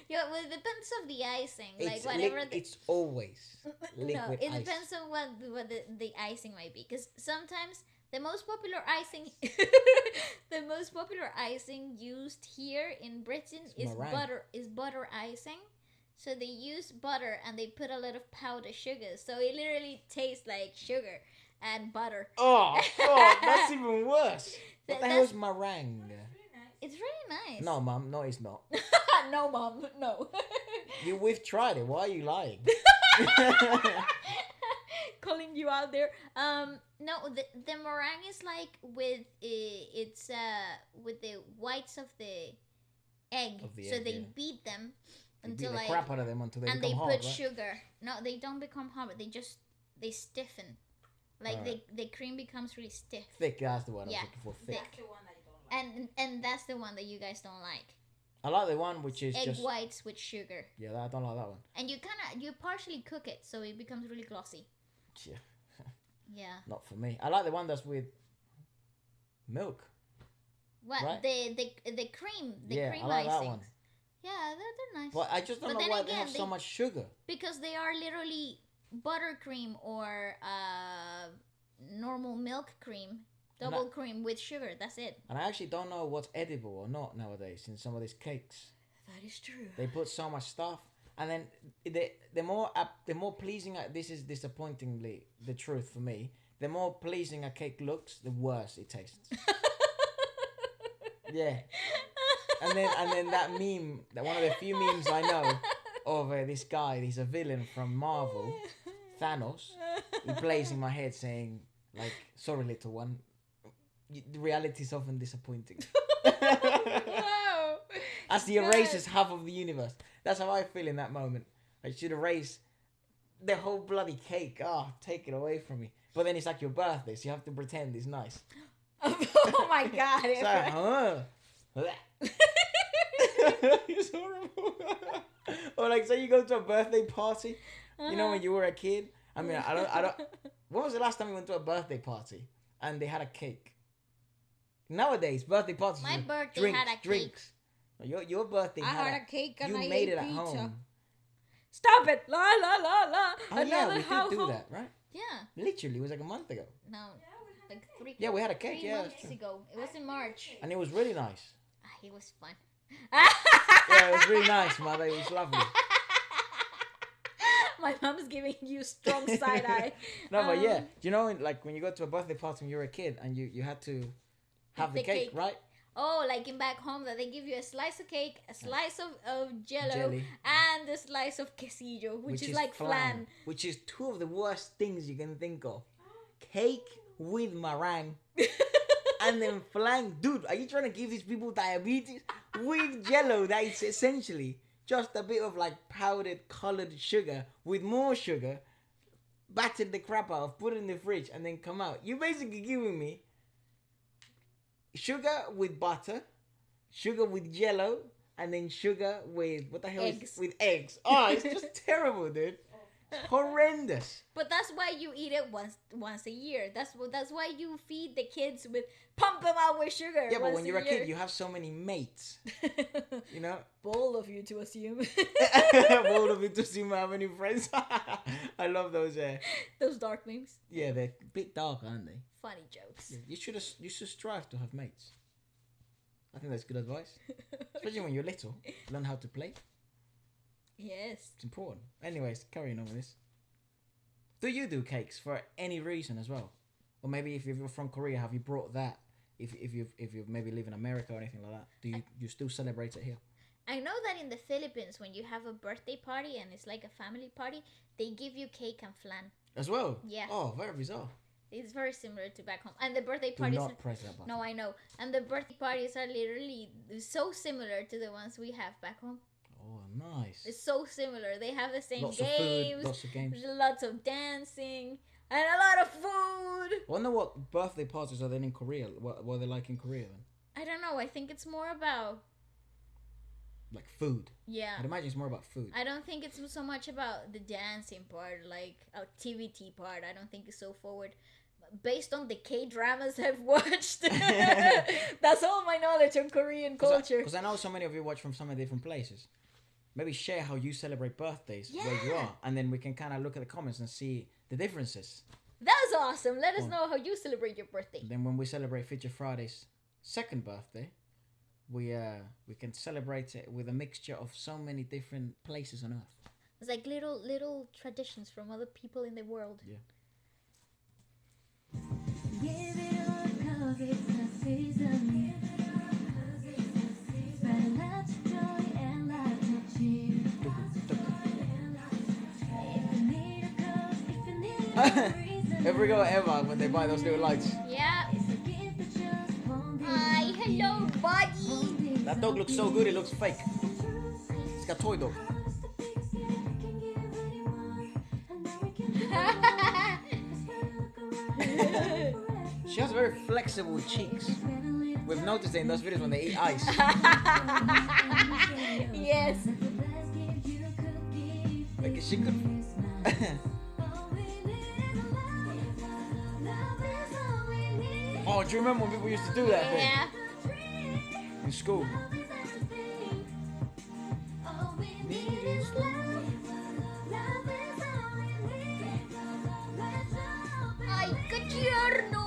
Yeah, well, it depends of the icing. Like It's whatever. it's always liquid No, it ice. depends on what the icing might be. Because sometimes the most popular icing, the most popular icing used here in Britain is meringue. butter icing. So they use butter and they put a lot of powdered sugar. So it literally tastes like sugar and butter. Oh, God, that's even worse. What the hell is That's- meringue? It's really nice. No, Mum, no, it's not. No, Mom, no. We've tried it. Why are you lying? Calling you out there. No, the meringue is like with it's with the whites of the egg. Of the So egg, they yeah. beat them You beat until the like, crap out of them until they and become they hard, put right? sugar. No, they don't become hard. They stiffen. Like Alright. the cream becomes really stiff. Thick, that's the word I Yeah, was looking for. Thick. thick. And that's the one that you guys don't like. I like the one which is Egg just... whites with sugar. Yeah, I don't like that one. And you partially cook it so it becomes really glossy. Yeah, Yeah. not for me. I like the one that's with milk. What Right? the cream I like that icings. one. Yeah, they're nice. But I just don't But know then why they again, have so much sugar. Because they are literally buttercream or normal milk cream, double cream with sugar. That's it. And I actually don't know what's edible or not nowadays in some of these cakes. That is true. They put so much stuff, and then the more pleasing. This is disappointingly the truth for me. The more pleasing a cake looks, the worse it tastes. Yeah. And then that meme, that one of the few memes I know of this guy. He's a villain from Marvel, Thanos. He plays in my head saying like, "Sorry, little one. The reality is often disappointing." Wow. As he erases half of the universe. That's how I feel in that moment. I should erase the whole bloody cake. Oh, take it away from me. But then it's like your birthday, so you have to pretend it's nice. Oh my god. It's like, it's horrible. Or like, say you go to a birthday party, you know, when you were a kid. I mean, I don't. When was the last time you went to a birthday party and they had a cake? Nowadays, birthday parties. My are birthday drinks, had a drinks. Your birthday I had a cake and you I made ate it at pizza. home. Stop it! La la la la. Oh yeah, we did do that, right? Yeah. Literally, it was like a month ago. No. Like three. Yeah, we had a cake. 3 Yeah, months that's true. ago. It was in March. And it was really nice. It was fun. Yeah, it was really nice, mother. It was lovely. My mom's giving you strong side eye. No, but yeah, you know, like when you go to a birthday party when you were a kid and you had to have the cake, right? Oh, like in back home that they give you a slice of cake, a slice of jello, Jelly. and a slice of quesillo, which is like flan. Which is two of the worst things you can think of. Cake with meringue. And then flan. Dude, are you trying to give these people diabetes? With jello, that is essentially just a bit of like powdered colored sugar with more sugar, battered the crap out of, put it in the fridge, and then come out. You're basically giving me sugar with butter, sugar with jello, and then sugar with what the hell Eggs. with eggs. Oh, it's just terrible, dude. It's horrendous. But that's why you eat it once a year. That's why you feed the kids with pump them out with sugar. Yeah, but once when you're a year. kid, you have so many mates. You know? Bold of you to assume. Bold of it to see how many friends. I love those. Those dark memes. Yeah, they're a bit dark, aren't they? Funny jokes. Yeah, you should strive to have mates. I think that's good advice, especially when you're little. Learn how to play. Yes. It's important. Anyways, carrying on with this. Do you do cakes for any reason as well, or maybe if you're from Korea, have you brought that? If you maybe live in America or anything like that, do you still celebrate it here? I know that in the Philippines, when you have a birthday party and it's like a family party, they give you cake and flan. As well? Yeah. Oh, very bizarre. It's very similar to back home. And the birthday Do parties... not press that button. No, I know. And the birthday parties are literally so similar to the ones we have back home. Oh, nice. It's so similar. They have the same Lots games. of games. Lots of dancing. And a lot of food. I wonder what birthday parties are then in Korea. What are they like in Korea then? I don't know. I think it's more about... Like food. Yeah. I'd imagine it's more about food. I don't think it's so much about the dancing part, like activity part. I don't think it's so forward. Based on the K-dramas I've watched, that's all my knowledge on Korean culture. Because I know so many of you watch from so many different places. Maybe share how you celebrate birthdays where you are, and then we can kind of look at the comments and see the differences. That's awesome. Let us know how you celebrate your birthday. Then when we celebrate Future Friday's second birthday, we can celebrate it with a mixture of so many different places on Earth. It's like little traditions from other people in the world. Yeah. Give it all 'cause it's the season. Spread lots of joy and lots of cheer. If you need a cause, if you need a reason. Every go ever when they buy those little lights. Yeah. It's a gift that just won't be. Hi, hello, buddy. That dog looks so good, it looks fake. It's got a toy dog. She has very flexible cheeks. We've noticed it in those videos when they eat ice. Yes. Like she could. Oh, do you remember when people used to do that thing Yeah. in school? Ay, qué tierno.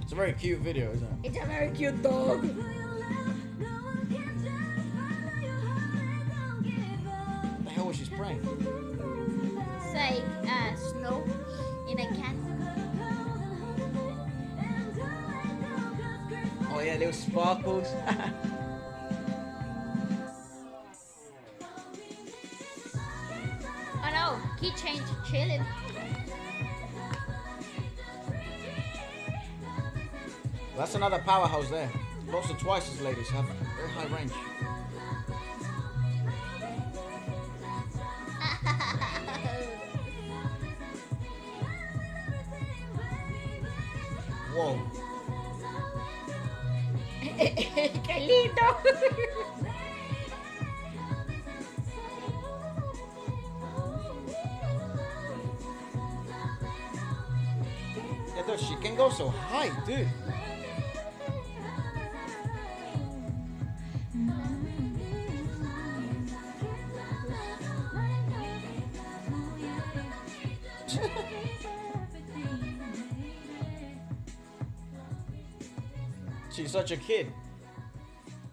It's a very cute video, isn't it? It's a very cute dog. What the hell was she spraying? It's like snow in a can. Oh yeah, little sparkles. Oh no, key change, chilling. That's another powerhouse there. Close to twice as ladies have very high range. Whoa. Qué lindo. god, she can go so high, dude. She's such a kid.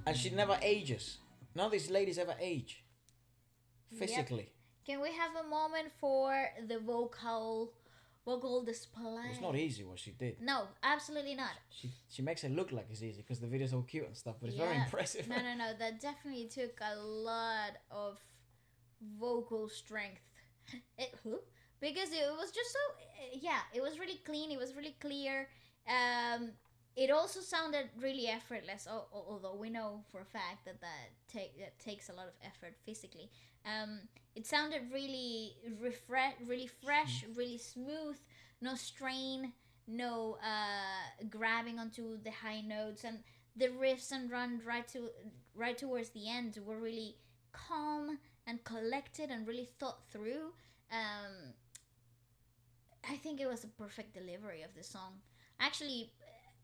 And she never ages. None of these ladies ever age. Physically. Can we have a moment for the vocal display? It's not easy what she did. No, absolutely not. She makes it look like it's easy because the video's all cute and stuff, but it's very impressive. No. That definitely took a lot of vocal strength. Because it was just so, it was really clean. It was really clear. It also sounded really effortless, although we know for a fact that takes a lot of effort physically. It sounded really really fresh, really smooth, no strain, no grabbing onto the high notes, and the riffs and run right towards the end were really calm and collected and really thought through. I think it was a perfect delivery of the song. Actually,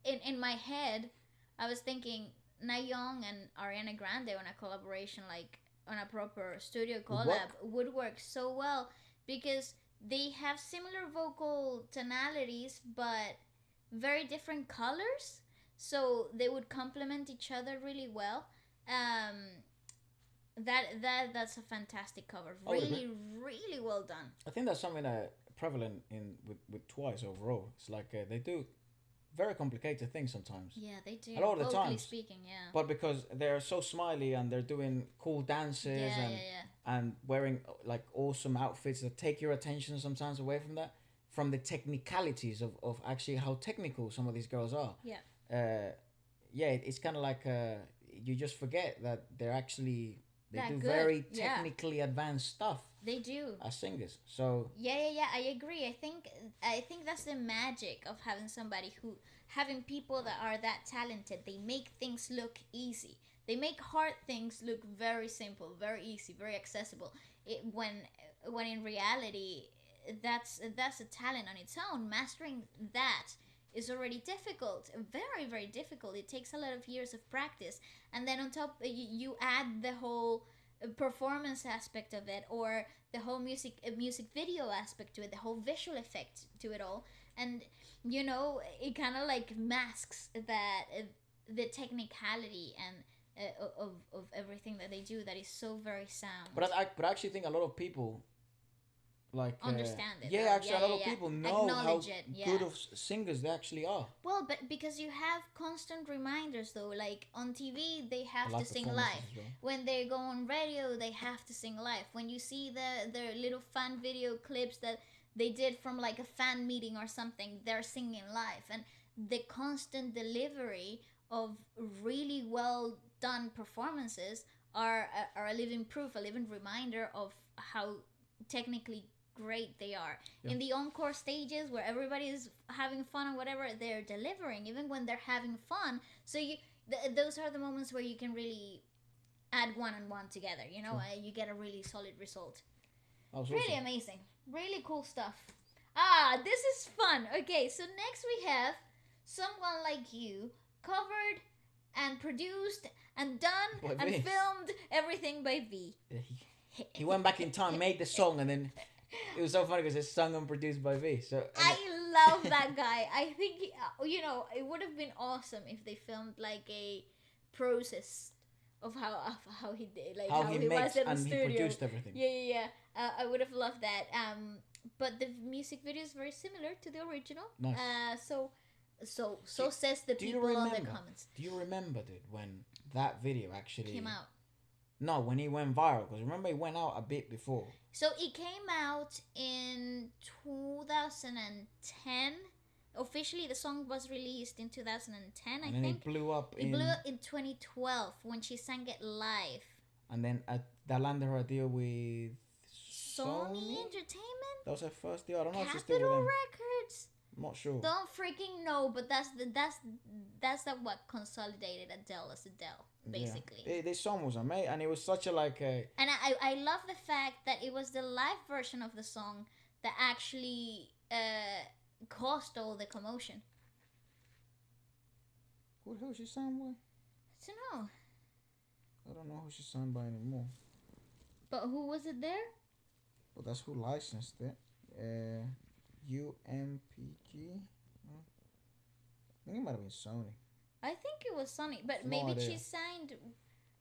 in my head, I was thinking NaYeon and Ariana Grande on a collaboration, like on a proper studio collab, would work so well because they have similar vocal tonalities but very different colors, so they would complement each other really well. That's a fantastic cover. Really, really well done. I think that's something prevalent with Twice overall. It's like they do very complicated things sometimes. Yeah, they do. A lot of the vocally times. Speaking, yeah. But because they're so smiley and they're doing cool dances and wearing like awesome outfits that take your attention sometimes away from that, from the technicalities of actually how technical some of these girls are. Yeah. It's kind of like you just forget that they're actually they do good. very technically advanced stuff. They do. As singers. So Yeah, I agree. I think that's the magic of having people that are that talented. They make things look easy. They make hard things look very simple, very easy, very accessible. When in reality, that's a talent on its own. Mastering that is already difficult, very, very difficult. It takes a lot of years of practice, and then on top you add the whole performance aspect of it, or the whole music video aspect to it, the whole visual effect to it all, and it kind of like masks that the technicality and of everything that they do that is so very sound. But I actually think a lot of people like understand it. A lot of people know how good of singers they actually are. Well, but because you have constant reminders though, like on TV they have to sing live. Well. When they go on radio they have to sing live. When you see their little fan video clips that they did from like a fan meeting or something, they're singing live, and the constant delivery of really well done performances are a living proof, a living reminder of how technically great they are. In the encore stages where everybody is having fun or whatever, they're delivering even when they're having fun. So those are the moments where you can really add one and one together, you get a really solid result. Really amazing, really cool stuff. This is fun. Okay, so next we have Someone Like You, covered and produced and done and filmed everything by V. He went back in time, made the song, and then it was so funny because it's sung and produced by V. So I love that guy. I think it would have been awesome if they filmed like a process of how he did, like how he was in the studio. He produced everything. Yeah. I would have loved that. But the music video is very similar to the original. Nice. So says the people on the comments. Do you remember, dude, when that video actually came out? No, when he went viral, because remember he went out a bit before. So it came out in 2010. Officially, the song was released in 2010, I think. And then it blew up in 2012 when she sang it live. And then that landed her a deal with Sony Entertainment? That was her first deal. I don't know if she's still with Capitol them. Records? I'm not sure. Don't freaking know, but that's what consolidated Adele as Adele, basically. Yeah. This song was amazing, and it was such a like a... And I love the fact that it was the live version of the song that actually caused all the commotion. Who the hell she signed by? I don't know. I don't know who she signed by anymore. But who was it there? But that's who licensed it. UMPG. I think it might have been Sony. I think it was Sony, but No maybe idea. she signed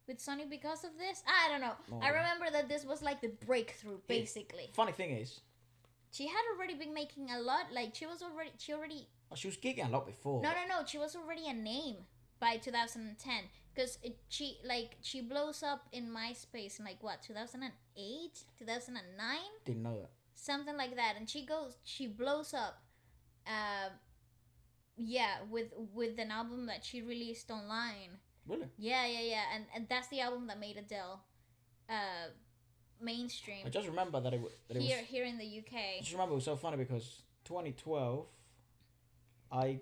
with Sony because of this. I don't know. No I idea. remember that this was like the breakthrough, basically. Funny thing is, She had already been making a lot. Like she was already. she was gigging a lot before. No. She was already a name by 2010 because she blows up in MySpace in like what 2008, 2009, Didn't know that. something like that, and she blows up. Yeah, with an album that she released online. Really? Yeah, and that's the album that made Adele mainstream I just remember that it was. here in the I UK. just remember it was so funny because 2012, I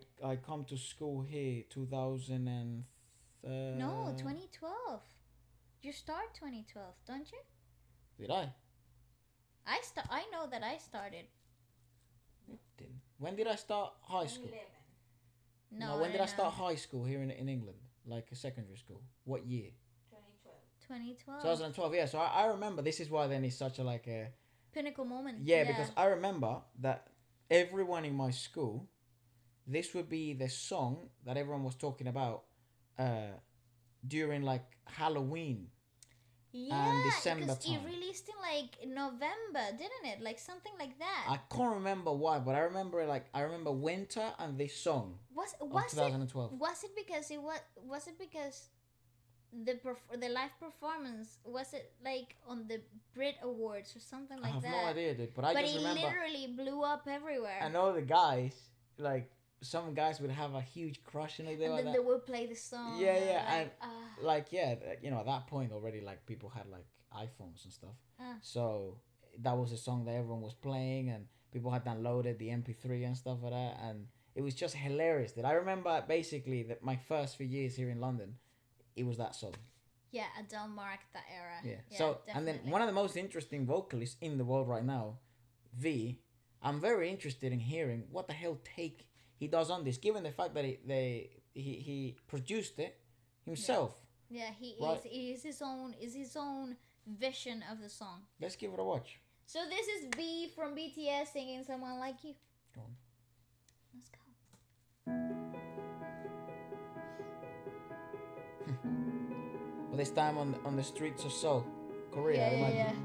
come to school here 2000 and. No, 2012. You start 2012, don't you? Did I? I know that I started. It didn't. When did I start high school? No, when did I don't start know. high school here in England? Like a secondary school? What year? 2012. 2012. Yeah. So I remember. This is why then it's such a like a. Pinnacle moment. Yeah, because I remember that everyone in my school, this would be the song that everyone was talking about during like Halloween. yeah, December because it time. released in like November, didn't it? Like something like that. I can't remember why, but I remember winter and this song was of it 2012. was it because the live performance, was it like on the Brit Awards or something I like have that? no idea, dude. But I just it remember. literally blew up everywhere. I know the guys, like some guys would have a huge crush on it. and Like then that. they would play the song. Yeah, and yeah, like, Like at that point already, like people had like iPhones and stuff. So that was a song that everyone was playing, and people had downloaded the MP3 and stuff like that, and it was just hilarious. That I remember basically that my first few years here in London, it was that song. yeah, Adele marked that era. Yeah. So and then definitely. one of the most interesting vocalists in the world right now, V. I'm very interested in hearing what the hell take he does on this, given the fact that he produced it himself. Yeah, he Right. is his own vision of the song. Let's give it a watch. So this is B from BTS singing "Someone Like You." Go on. Let's go. Well, this time on the streets of Seoul, Korea, I yeah. imagine.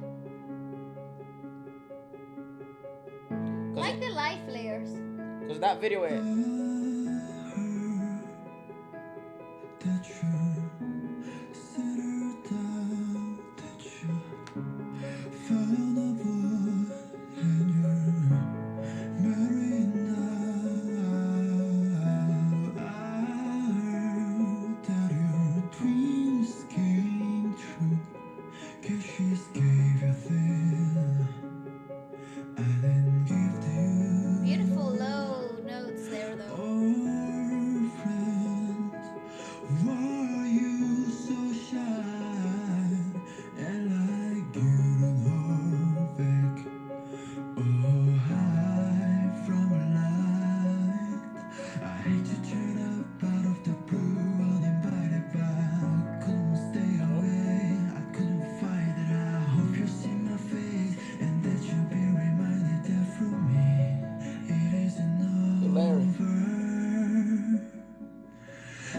Like the light flares. Because that video, Beautiful low notes there though. hilarious.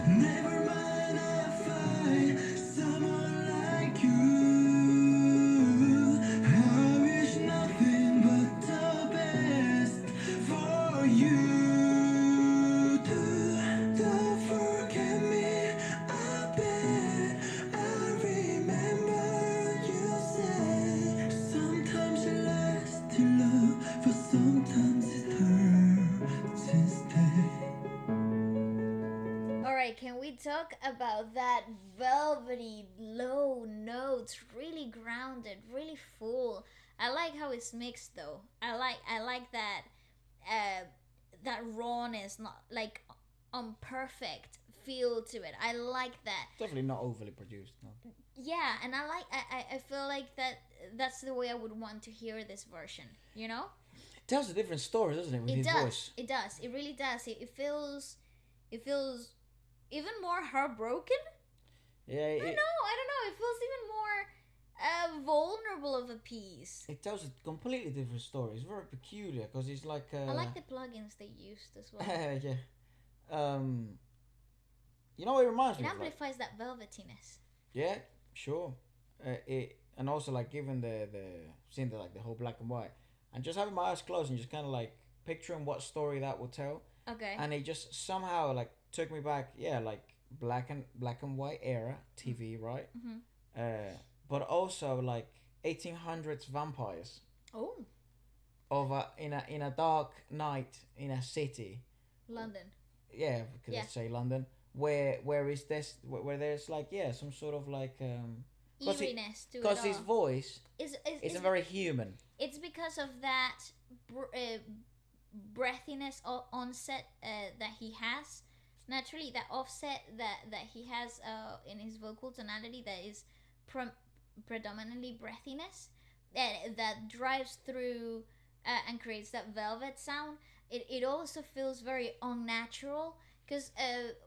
Never mind, I'll find someone like you. I wish nothing but the best for you. Don't forget me, I bet I remember you said sometimes it lasts in love, but sometimes it hurts instead. Alright, can we talk about that velvety low notes? Really grounded, really full. I like how it's mixed though. I like that that rawness, not like perfect feel to it. I like that. Definitely not overly produced. No. Yeah, and I feel like that's the way I would want to hear this version, you know? tells a different story, doesn't it, with It his does. voice? It does. It really does. It feels even more heartbroken. Yeah, I don't know. It feels even more vulnerable of a piece. it tells a completely different story. It's very peculiar because it's like. I like the plugins they used as well. Yeah. You know what it reminds It me of? Like, amplifies that velvetiness. yeah, sure. It and also like given the seeing the like the whole black and white and just having my eyes closed and just kind of like picturing what story that would tell, Okay. and it just somehow like took me back. Yeah, like black and white era TV, right? Mm-hmm. But also like 1800s vampires Oh, of in a dark night in a city. London. Yeah, because Yeah. let's say London, where is this where there's like some sort of like Eeriness to it because all. his voice Is isn't very human. It's because of that breathiness onset that he has naturally, that offset that he has in his vocal tonality that is predominantly breathiness that drives through and creates that velvet sound. It also feels very unnatural because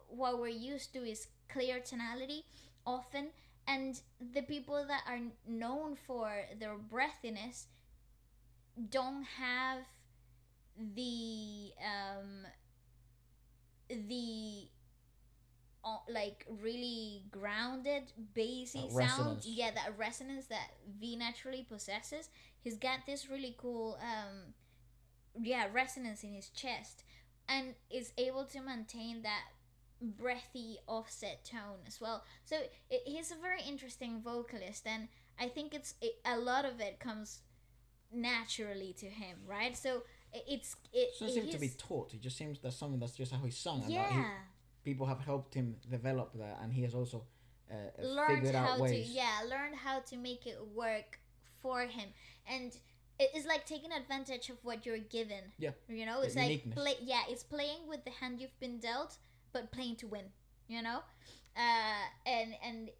what we're used to is clear tonality often, and the people that are known for their breathiness don't have the like really grounded bassy sound. Resonance. Yeah, that resonance that V naturally possesses. He's got this really cool resonance in his chest, and is able to maintain that breathy offset tone as well. So he's a very interesting vocalist, and I think a lot of it comes naturally to him, right? So it Doesn't seem to be taught. It just seems that's something that's just how he's sung. And yeah, people have helped him develop that, and he has also learned figured out how ways. learned how to make it work for him, and it's like taking advantage of what you're given. Yeah, you know, the it's like uniqueness. it's playing with the hand you've been dealt, but playing to win. You know, and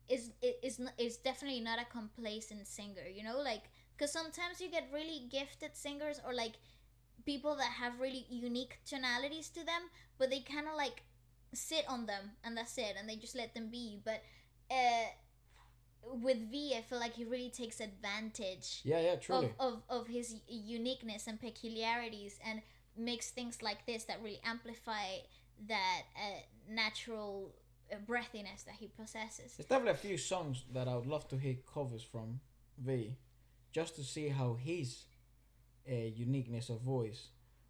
is definitely not a complacent singer. You know, like because sometimes you get really gifted singers or like people that have really unique tonalities to them, but they kind of like sit on them and that's it, and they just let them be. But with V, I feel like he really takes advantage Yeah, truly. of his uniqueness and peculiarities, and makes things like this that really amplify that natural breathiness that he possesses. There's definitely a few songs that I would love to hear covers from V, just to see how his uniqueness of voice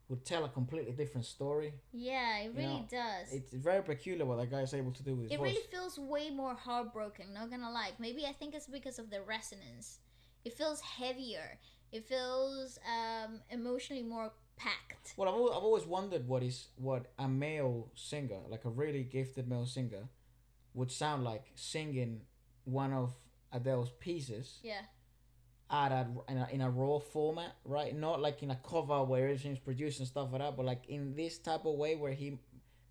would tell a completely different story. Yeah, it really does. It's very peculiar what that guy is able to do with his It voice. really feels way more heartbroken, not gonna lie. Maybe I think it's because of the resonance. It feels heavier. It feels emotionally more packed. Well, I've always wondered what a male singer, like a really gifted male singer, would sound like singing one of Adele's pieces Yeah. in a raw format, right? Not like in a cover where everything's produced and stuff like that, but like in this type of way where he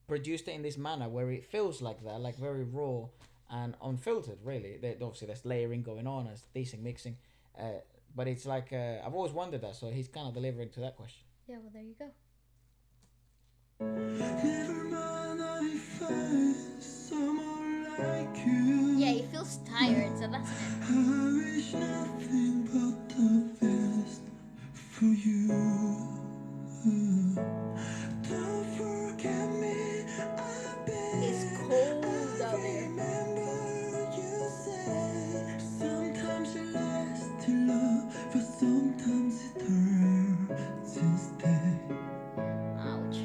produced it in this manner where it feels like that, like very raw and unfiltered. Really, obviously there's layering going on, there's decent mixing, but it's like I've always wondered that. So he's kind of delivering to that question. Yeah, well, there you go. Never mind, I find someone like you. Yeah, he feels tired, so that's it. I wish nothing but the best for you. Don't forget me, I beg. It's cold out there. Remember you said sometimes it lasts in love, but sometimes it hurts instead. Ouch.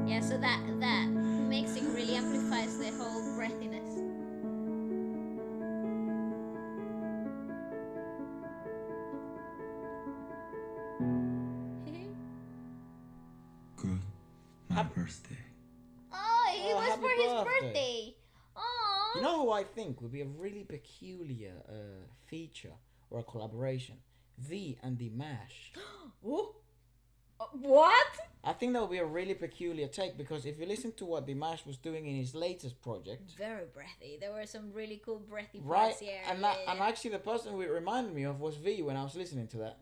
Yeah, so that mixing really amplifies the whole breathiness. Good, my birthday. Oh, it Oh, was happy for his birthday. birthday. Oh. You know who I think would be a really peculiar feature or a collaboration? V and the Mash. Oh. What? I think that would be a really peculiar take, because if you listen to what Dimash was doing in his latest project, Very breathy. There were some really cool breathy right? parts here. And and actually the person who it reminded me of was V when I was listening to that.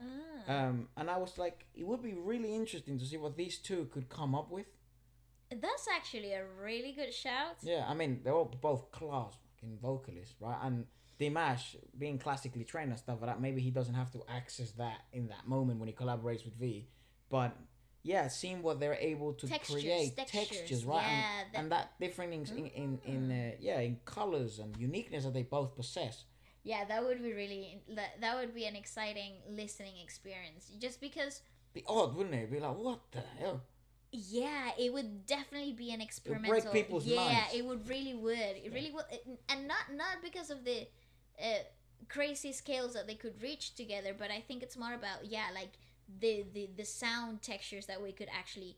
And I was like, it would be really interesting to see what these two could come up with. That's actually a really good shout. Yeah, I mean, they're all both class fucking vocalists, right? And Dimash, being classically trained and stuff like that, maybe he doesn't have to access that in that moment when he collaborates with V. But yeah, seeing what they're able to create, textures, right? Yeah, and that different in colors and uniqueness that they both possess. Yeah, that would be really that would be an exciting listening experience. Just because. Be odd, wouldn't it? Be like, what the hell? Yeah, it would definitely be an experimental. Break people's minds. Yeah, it would really would. It really would, and not because of the crazy scales that they could reach together, but I think it's more about like the sound textures that we could actually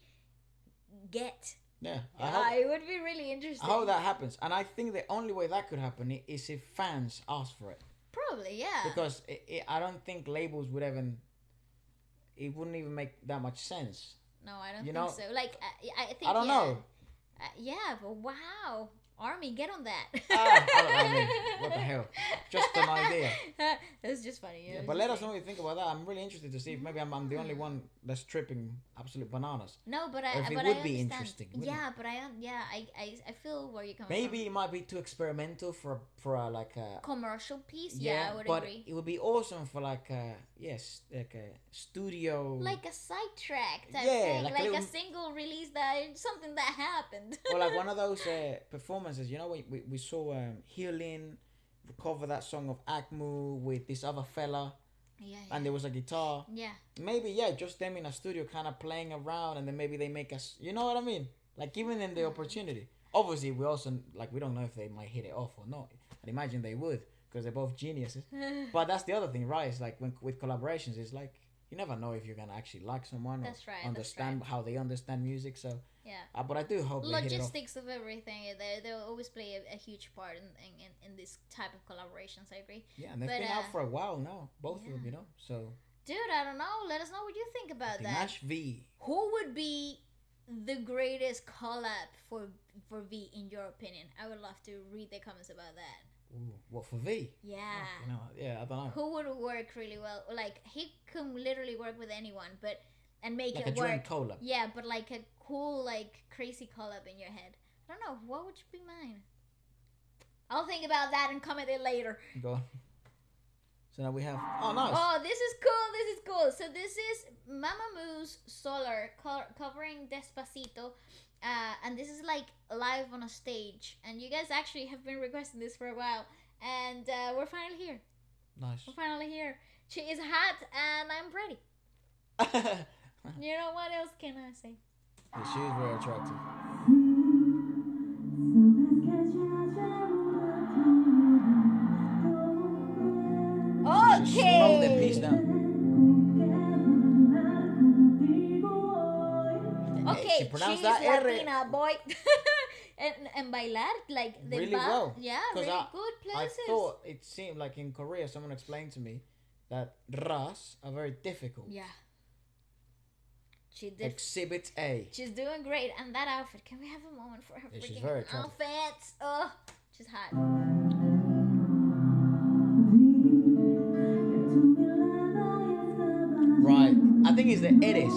get. Yeah, It would be really interesting. I hope that happens, and I think the only way that could happen is if fans ask for it. Probably, yeah. Because I don't think labels would even. It wouldn't even make that much sense. No, I don't think so. Like, I think. I don't know. Yeah, but wow. Army, get on that. I mean, what the hell? Just an idea. That's just funny. Yeah, but let us know what you think about that. I'm really interested to see if maybe I'm the only one that's tripping absolute bananas. No, but Or if it I would be understand. interesting. wouldn't Yeah, it? but I feel where you're coming Maybe it might be too experimental for a like a from. Commercial piece. Yeah, I would but agree. it would be awesome for like a like a studio. Like a sidetrack type Yeah, thing, like like a a little- single release that something that happened. Or like one of those performances, you know, we saw Healing cover that song of Akmu with this other fella, Yeah. and there was a guitar. Yeah. Maybe just them in a studio kind of playing around, and then maybe they make us, you know what I mean? Like giving them the opportunity. Obviously, we also we don't know if they might hit it off or not. I'd imagine they would, because they're both geniuses. But that's the other thing, right? It's like with collaborations, it's like you never know if you're gonna actually like someone That's or right, understand that's how they understand music. So, Yeah. but I do hope they hit it off. Logistics of everything, they'll always play a huge part in this type of collaborations. I agree. Yeah, and they've But, been out for a while now, both of them, you know. So, Dude, I don't know. Let us know what you think about that. Dimash V. Who would be the greatest collab for V in your opinion? I would love to read the comments about that. Ooh, what for V? Yeah. You know, I don't know. Who would work really well? Like he can literally work with anyone, and make Like it a work. dream collab. Yeah, but like a cool, like crazy collab in your head. I don't know. What would be mine? I'll think about that and comment it later. Go on. So now we have. Oh, nice. Oh, this is cool. This is cool. So this is Mamamoo's Solar covering Despacito. And this is like live on a stage. And you guys actually have been requesting this for a while. And we're finally here. Nice. We're finally here. She is hot and I'm ready. You know, what else can I say? Yeah, she is very attractive. She slowed the piece down. Okay, She pronounced she's that R. Latina, boy. and bailar, like the Really well. Yeah, 'Cause really good places. I thought it seemed like in Korea, someone explained to me that ras are very difficult. Yeah. She did. Exhibit A. She's doing great, and that outfit. Can we have a moment for her Yeah, she's freaking very attractive. outfits? Oh, she's hot. Right. I think it's the Eres.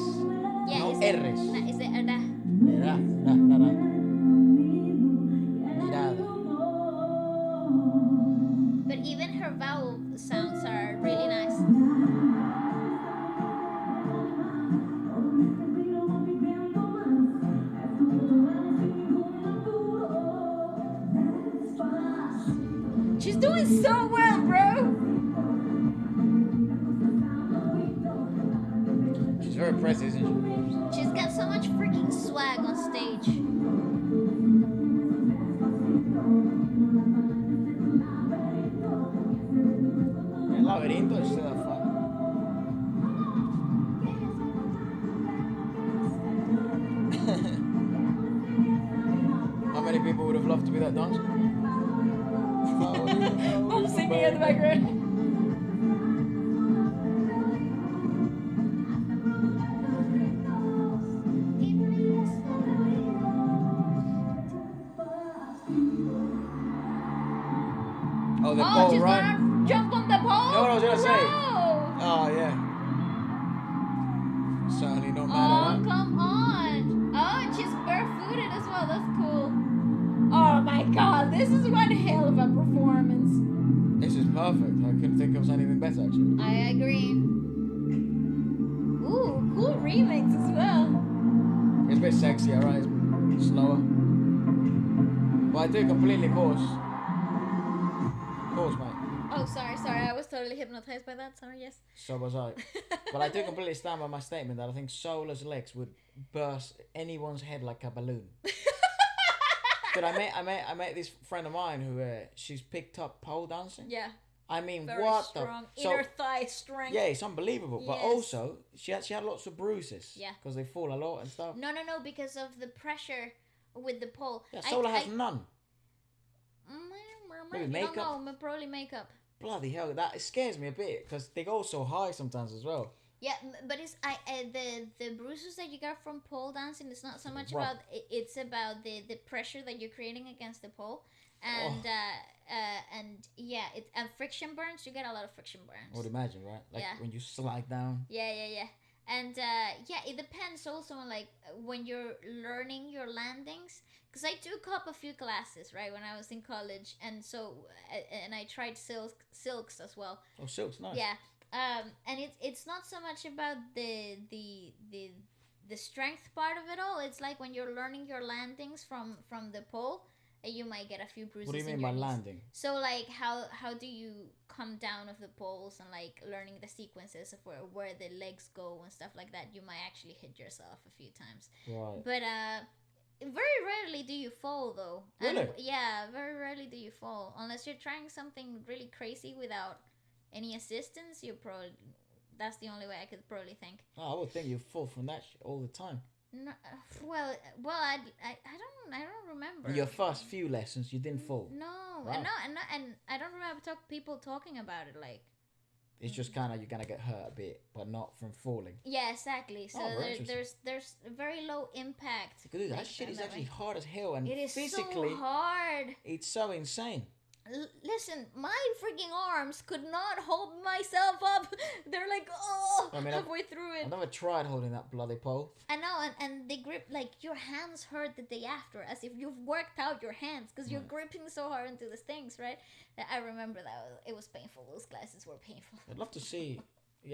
Yeah, No is R's. Is it Mirada. But even her vowel sounds are really nice. She's doing so well, bro. She's very impressive, isn't She's got so much freaking swag on stage. she? El laberinto is still fun. How many people would have loved to be that dancer? I'm singing in the background. Oh, the Oh, pole, she's right? gonna jump on the pole. You know what I was gonna say? No. Oh yeah. Certainly not mad Oh, at that. come on. Oh, and she's barefooted as well. That's cool. Oh my god, this is one hell of a performance. This is perfect. I couldn't think of anything better actually. I agree. Ooh, cool remix as well. It's a bit sexier, right? It's slower. But I do completely course. Course, mate. Oh, sorry. I was totally hypnotized by that. Sorry, yes. So was I. But I do completely stand by my statement that I think Sola's legs would burst anyone's head like a balloon. Dude, I met this friend of mine who she's picked up pole dancing. Yeah. I mean, Very what strong. the? Inner thigh strength. Yeah, it's unbelievable. But Yes. also, she had lots of bruises. Yeah. Because they fall a lot and stuff. No, because of the pressure with the pole. Yeah, Sola has none. Maybe You makeup? don't know, probably makeup. Bloody hell, that scares me a bit because they go so high sometimes as well. Yeah, but it's the bruises that you got from pole dancing. It's not so much Right. about it's about the pressure that you're creating against the pole, and and yeah, and friction burns. You get a lot of friction burns. I would imagine, right? Like Yeah. when you slide down. Yeah. And yeah, it depends also on like when you're learning your landings. Because I took up a few classes, right, when I was in college, and so and I tried silks as well. Oh, silk's nice. Yeah, and it's not so much about the strength part of it all. It's like when you're learning your landings from the pole, you might get a few bruises. What do you in mean your by knees. landing? So like how do you come down of the poles and like learning the sequences of where the legs go and stuff like that? You might actually hit yourself a few times. Right. But very rarely do you fall though. And, Really? yeah, very rarely do you fall unless you're trying something really crazy without any assistance. You probably that's the only way I could probably think. Oh, I would think you fall from that shit all the time. No, well, I don't remember. In your first few lessons, you didn't fall. No, Wow. and I don't remember people talking about it like. It's just kind of you're gonna get hurt a bit, but not from falling. Yeah, exactly. So Oh, very there's very low impact. Dude, that like, shit is that actually way. hard as hell, and It is physically, so hard. it's so insane. Listen, my freaking arms could not hold myself up. They're like, oh, I mean, halfway through it. I've never tried holding that bloody pole. I know, and they grip, like, your hands hurt the day after, as if you've worked out your hands, because you're gripping so hard into these things, right? I remember that. It was painful. Those classes were painful. I'd love to see,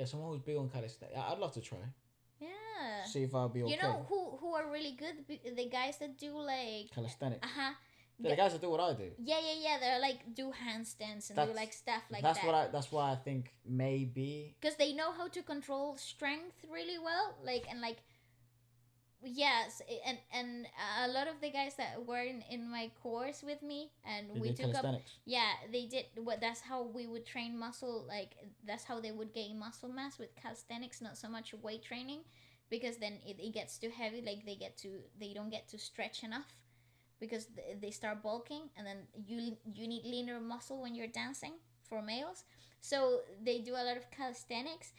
someone who's big on calisthenics. I'd love to try. Yeah. See if I'll be okay. You know who are really good? The guys that do, like... Calisthenics. Uh-huh. The guys that do what I do. Yeah. They're like do handstands and do like stuff like that's that. That's why I think maybe. Because they know how to control strength really well. Yes, and a lot of the guys that were in my course with me, and They we did took up. calisthenics. Yeah, they did. That's how we would train muscle. Like that's how they would gain muscle mass with calisthenics, not so much weight training, because then it gets too heavy. Like they don't get to stretch enough. Because they start bulking, and then you need leaner muscle when you're dancing for males. So they do a lot of calisthenics,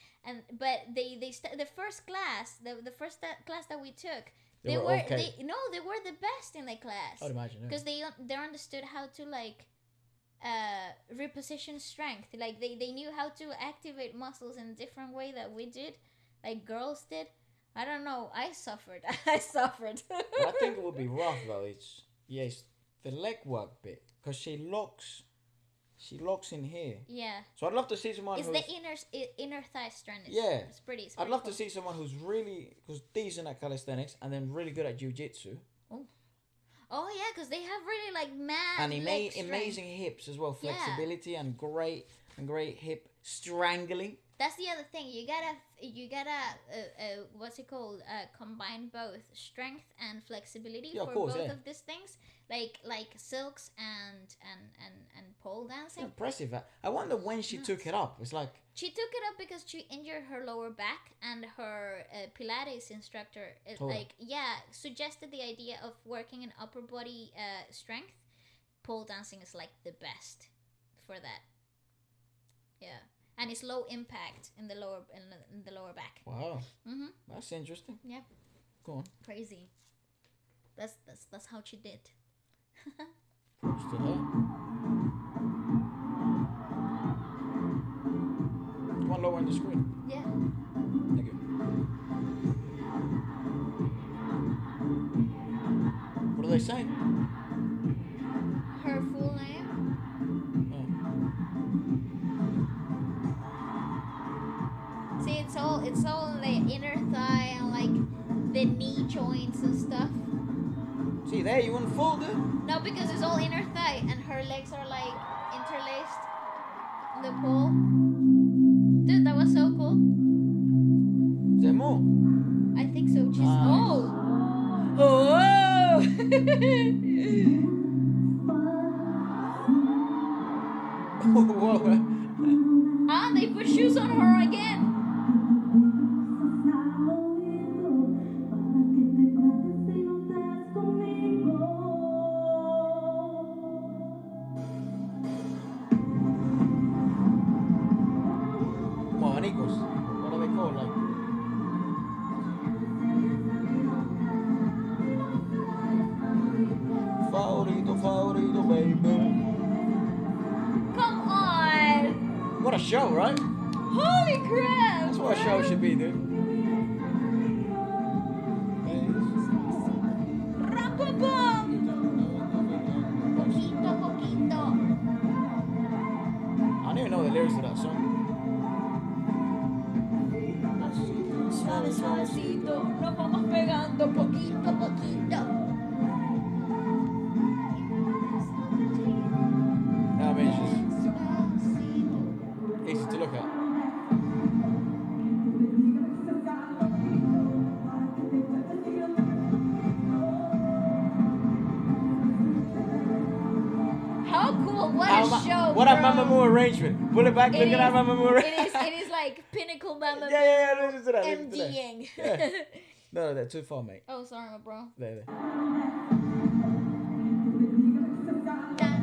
but the first class, the first class that we took, They were okay. they were the best in the class. I'd imagine. Because they understood how to like reposition strength. Like they knew how to activate muscles in a different way that we did, like girls did. I don't know. I suffered. But I think it would be rough though. It's the leg work bit because she locks in here. Yeah. So I'd love to see someone. It's who's, the inner thigh strength. Yeah. It's pretty I'd love cool. to see someone who's decent at calisthenics and then really good at jiu-jitsu. Oh yeah, because they have really like mad And leg strength. amazing hips as well, flexibility and great hip strangling. That's the other thing. You gotta what's it called? Combine both strength and flexibility Yeah, of for course, both yeah. of these things, like silks and pole dancing. Impressive. I wonder when she took it up. It's like She took it up because she injured her lower back, and her Pilates instructor suggested the idea of working in upper body strength. Pole dancing is like the best for that. Yeah, and it's low impact in the lower back. wow. Mhm. That's interesting. Yeah. Go on. Crazy. That's how she did. Props to her. on the screen. Yeah. Thank you. What are they saying? Her full name. Oh. See, it's all the inner thigh and like the knee joints and stuff. See there, you unfolded. No, because it's all inner thigh and her legs are like interlaced on the pole. Dude, that was so cool. Is there more? I think so. She's Nice. oh. Whoa. Ah, they put shoes on her again. Abanicos. What are they called? Like. Favorito, baby. Come on. What a show, right? Holy crap. That's what a show should be, dude. Rapapam. Poquito, poquito. I don't even know the lyrics to that song. Suave, suavecito. Nos vamos pegando poquito, poquito. I mean, it's just easy to look at. How cool. What a show, What a bro. Mamamoo arrangement. Pull it back, look at that Mamamoo arrangement. It is like pinnacle Mamamoo. Yeah, listen to that. Listen to that. MDing. Yeah. No, they're too far, mate. Oh, sorry, my bro. There. Dun,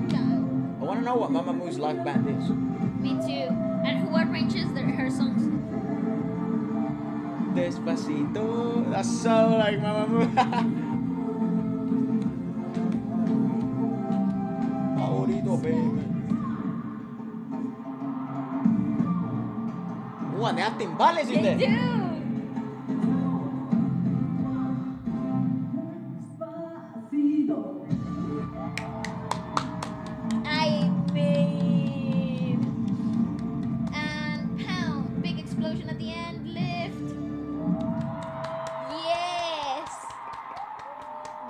dun. I want to know what Mamamoo's live band is. Me too. And who arranges her songs? Despacito. That's so like Mamamoo. Favorito, baby. Oh, and they have timbales in They there. do. I mean, and pound, big explosion at the end, lift. Yes,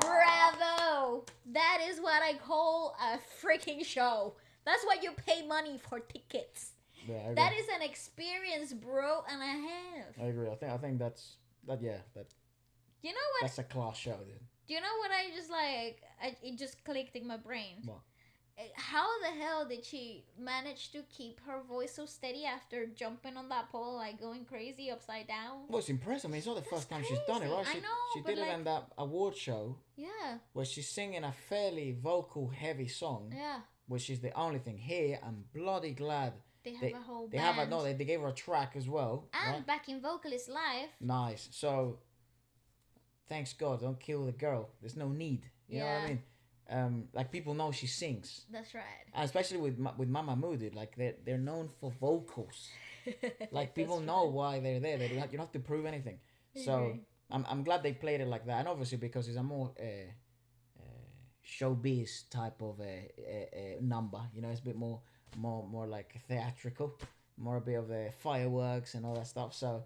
bravo. That is what I call a freaking show. That's what you pay money for tickets. Yeah, I agree. That is an experience, bro, and a half. I agree. I think that's that. Yeah, You know what? that's a class show, dude. Do you know what I just like? It just clicked in my brain. What? How the hell did she manage to keep her voice so steady after jumping on that pole, like going crazy upside down? Well, it's impressive. I mean, it's not the first time she's done it, crazy. right? I She, know, she but did it like- in that award show Yeah, where she's singing a fairly vocal heavy song, yeah. which is the only thing. Here, I'm bloody glad They have they, a whole they band. have a no. They gave her a track as well. and right? backing vocalist live. Nice. So, thanks God, don't kill the girl. There's no need. You know what I Yeah. mean? Like people know she sings, That's right. and especially with Mamamoo, dude. Like they're known for vocals. Like people That's know right. why they're there. They don't have, you don't have to prove anything. So agree. I'm glad they played it like that, and obviously because it's a more showbiz type of number. You know, it's a bit more like theatrical, more a bit of the fireworks and all that stuff. So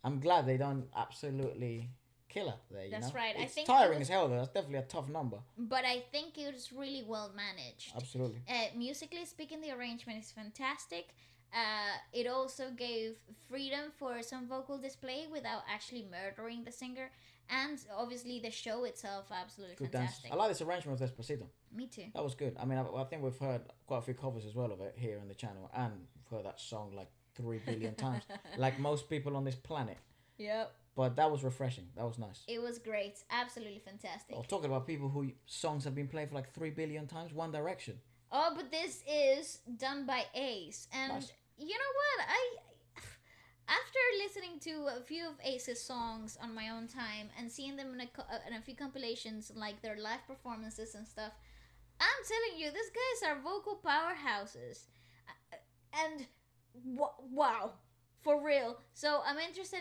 I'm glad they don't absolutely kill her there. That's know? right. I It's think tiring it was- as hell though. That's definitely a tough number. But I think it was really well managed. Absolutely. Musically speaking, the arrangement is fantastic. It also gave freedom for some vocal display without actually murdering the singer, and obviously the show itself absolutely Good dance. fantastic. I like this arrangement of Despacito. Me too. That was good. I mean, I think we've heard quite a few covers as well of it here on the channel, and we've heard that song like 3 billion times, like most people on this planet. Yep. But that was refreshing. That was nice. It was great. Absolutely fantastic. I was talking about people who songs have been played for like 3 billion times. One Direction. Oh, but this is done by A.C.E. And Nice. you know what? After listening to a few of A.C.E.'s songs on my own time and seeing them in a few compilations, like their live performances and stuff, I'm telling you, these guys are vocal powerhouses. And wow. For real. So I'm interested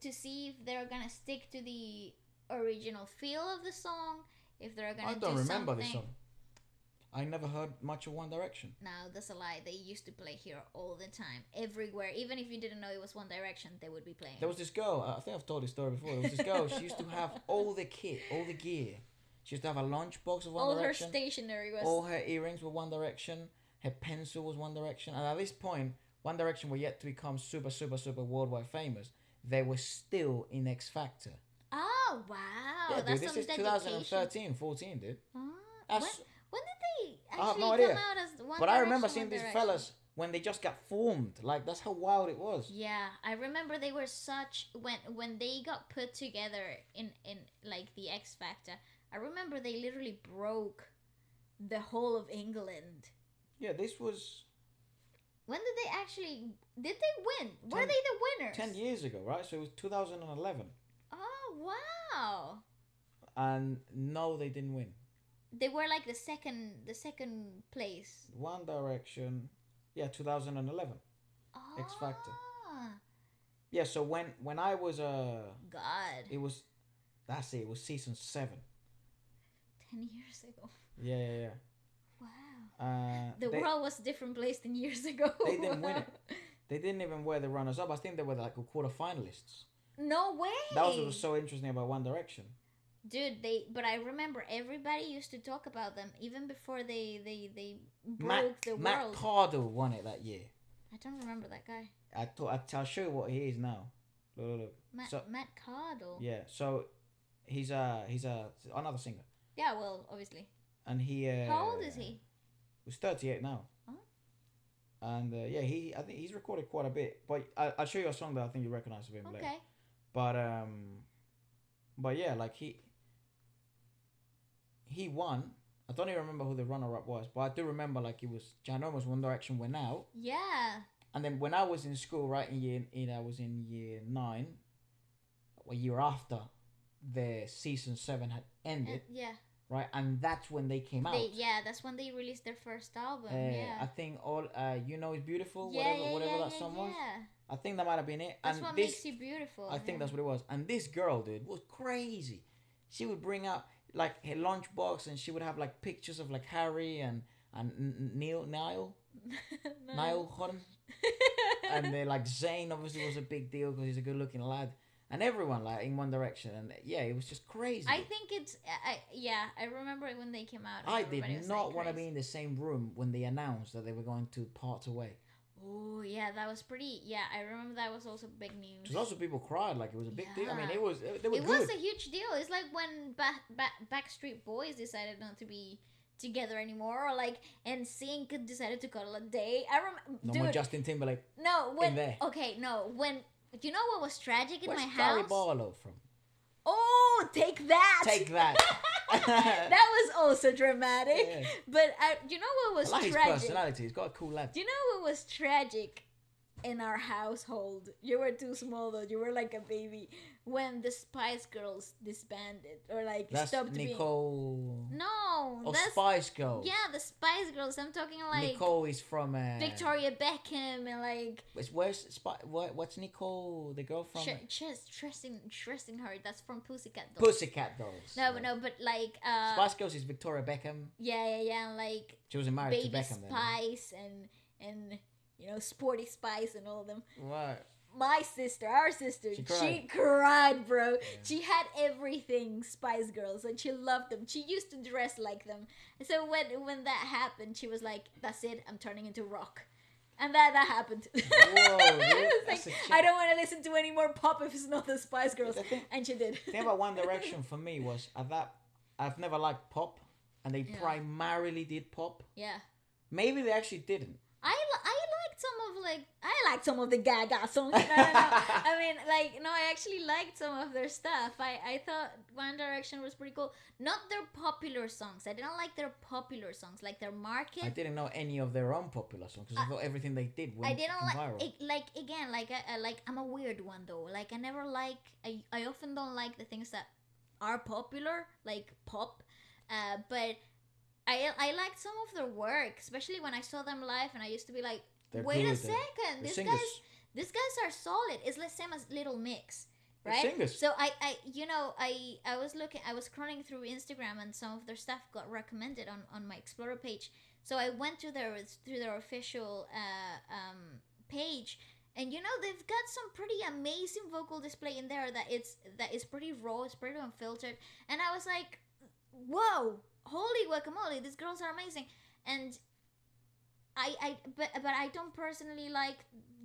to see if they're gonna stick to the original feel of the song. If they're gonna I don't remember something. this song. I never heard much of One Direction. No, that's a lie. They used to play here all the time, everywhere. Even if you didn't know it was One Direction, they would be playing. There was this girl, I think I've told this story before. There was this girl, she used to have all the kit, all the gear. She used to have a lunchbox of One all Direction. her stationery was. All her earrings were One Direction. Her pencil was One Direction. And at this point, One Direction were yet to become super, super, super worldwide famous. They were still in X Factor. Oh, wow. Yeah, That's dude, this some is dedication. 2013, 14, dude. Ah, That's, when did they I have actually no come idea. out as One But I remember Direction, seeing One these Direction? fellas when they just got formed. Like, that's how wild it was. Yeah, I remember they were such when they got put together in like the X Factor. I remember they literally broke the whole of England. Yeah, this was When did they actually? Did they win? Were 10 they the winners? 10 years ago, right? So it was 2011. Oh wow! And no, they didn't win. They were like the second place. One Direction, yeah, 2011. X Factor. Ah, Yeah, so when I was God, it was it was season 7. 10 years ago. Yeah. Wow. The world was a different place than years ago. They didn't win it. They didn't even wear the runners up. I think they were like a quarter finalists. No way. That was what was so interesting about One Direction. Dude, but I remember everybody used to talk about them even before they Matt, broke the Matt world. Cardle won it that year. I don't remember that guy. I'll show you what he is now. Look. Matt Cardle. Yeah, so he's another singer. Yeah, well, obviously. And he How old is he? He's 38 now. Oh. And I think he's recorded quite a bit. But I'll show you a song that I think you recognize of him later. Okay. But yeah, like he won. I don't even remember who the runner-up was, but I do remember like it was ginormous. One Direction went out. Yeah. And then when I was in school, right, I was in year 9, a year after the season 7 had ended, Yeah. right, and that's when they came out. That's when they released their first album. I think all You Know Is Beautiful, Yeah, whatever that yeah, song was. yeah. I think that might have been it. That's and what this, makes you beautiful. I think that's what it was. And this girl, dude, was crazy. She would bring out like her lunchbox, and she would have like pictures of like Harry and Niall Horan. And then like Zayn obviously was a big deal because he's a good looking lad, and everyone like in One Direction, and yeah, it was just crazy. I think it's I remember it when they came out. I Everybody did was, not like, want to crazy. be in the same room when they announced that they were going to part away. Oh yeah, that was pretty. Yeah, I remember that was also big news. Because lots of people cried like it was a big deal. I mean, Yeah. it was. They were It good. was a huge deal. It's like when Backstreet Boys decided not to be together anymore, or like NSYNC decided to call it a day. I remember. No more Justin Timberlake. No, when in there. okay, no, when you know what was tragic in Where's my Gary house? Barlow from? Oh, take that! Take that. That was also dramatic. Yeah. But you know what was I like his tragic? personality. He's got a cool lad. Do you know what was tragic in our household? You were too small though. You were like a baby when the Spice Girls disbanded or like That's stopped being. Nicole. No, Oh, that's Spice Girls. yeah, the Spice Girls. I'm talking like Nicole is from Victoria Beckham and like what's Nicole? The girl from Trusting Her. That's from Pussycat Dolls. Pussycat Dolls. No, but like Spice Girls is Victoria Beckham. yeah, and like She wasn't married Baby to Beckham then. Spice and you know Sporty Spice and all of them. Right. My sister, our sister, She she cried, bro. She had everything Spice Girls and she loved them. She used to dress like them. So when that happened, she was like, "That's it. I'm turning into rock." And that happened. Whoa, dude, It's that's like, a I don't want to listen to any more pop if it's not the Spice Girls. The thing- And she did. The thing about One Direction for me was I've never liked pop, and they Yeah. primarily did pop. Yeah. Maybe they actually didn't. I liked some of the Gaga songs. No. I mean, like, no, I actually liked some of their stuff. I thought One Direction was pretty cool. Not their popular songs. I didn't like their popular songs, like their market. I didn't know any of their own popular songs because I thought everything they did went I didn't viral. I'm a weird one though. Like I often don't like the things that are popular, like pop. But I liked some of their work, especially when I saw them live, and I used to be like, They're wait a good, second, the this singers. these guys are solid. It's the same as Little Mix, They're right? singers. So I was scrolling through Instagram, and some of their stuff got recommended on my Explorer page. So I went to their official page, and they've got some pretty amazing vocal display in there that is pretty raw, it's pretty unfiltered, and I was like, whoa, holy guacamole, these girls are amazing. And but I don't personally like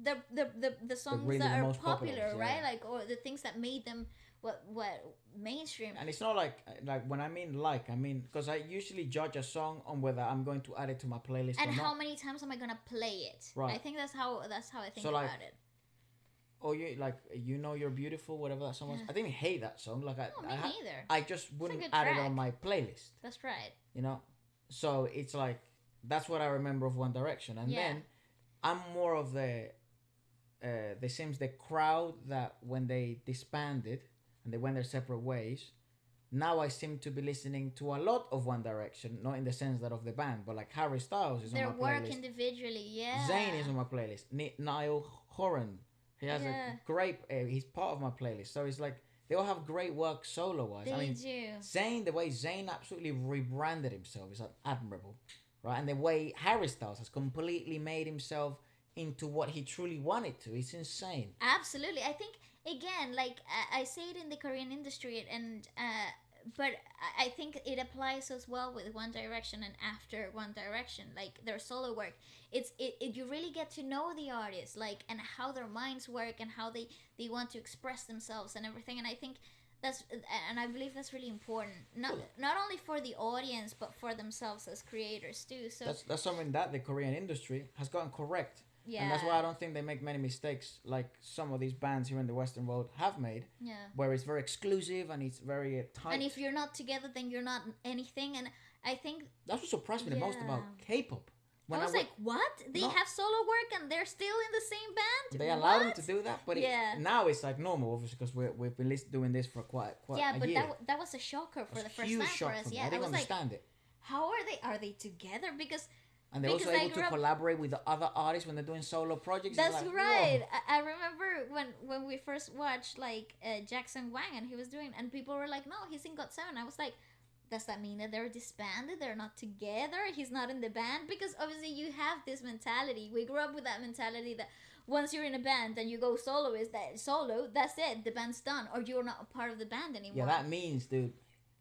the songs really that the are most popular popular, ones, right? yeah. Like, or the things that made them what mainstream. And it's not like when I mean because I usually judge a song on whether I'm going to add it to my playlist And or how not. many times am I gonna play it? Right. I think that's how I think So, about like, it. Or you're beautiful, whatever that song was. I didn't hate that song. Like No, me neither. I just wouldn't good add it track. on my playlist. That's right. So it's like that's what I remember of One Direction, and Yeah. then I'm more of the seems the crowd that when they disbanded and they went their separate ways. Now I seem to be listening to a lot of One Direction, not in the sense that of the band, but like Harry Styles is Their on my work playlist. individually, yeah. Zayn is on my playlist. Niall Horan, he has Yeah. a great. He's part of my playlist. So it's like they all have great work solo wise. They I mean, do. Zayn, the way Zayn absolutely rebranded himself is admirable, right? And the way Harry Styles has completely made himself into what he truly wanted to. It's insane. Absolutely. I think, again, like I say it in the Korean industry, and but I think it applies as well with One Direction and after One Direction, like their solo work. It you really get to know the artist, like, and how their minds work and how they want to express themselves and everything. And I think and I believe that's really important, not only for the audience but for themselves as creators too. So That's something that the Korean industry has gotten correct. yeah, And that's why I don't think they make many mistakes like some of these bands here in the Western world have made, yeah. where it's very exclusive and it's very tight. And if you're not together, then you're not anything. And I think That's what surprised me the most about Yeah. K-pop. I was like, what? They No. have solo work and they're still in the same band? they allow them What? to do that, but Yeah. now it's like normal, obviously, because we've been doing this for quite Yeah, a but year. that was a shocker for the It's a first huge time shock for us. for me. Yeah, I didn't was like, understand it. how are they together? Because And they're also because I able to grew up- collaborate with the other artists when they're doing solo projects. It's that's like, right. whoa. I remember when we first watched like Jackson Wang, and he was doing, and people were like, no, he's in GOT7. I was like, does that mean that they're disbanded? They're not together? He's not in the band? Because obviously you have this mentality. We grew up with that mentality that once you're in a band and you go solo, that's it. The band's done, or you're not a part of the band anymore. Yeah, that means, dude,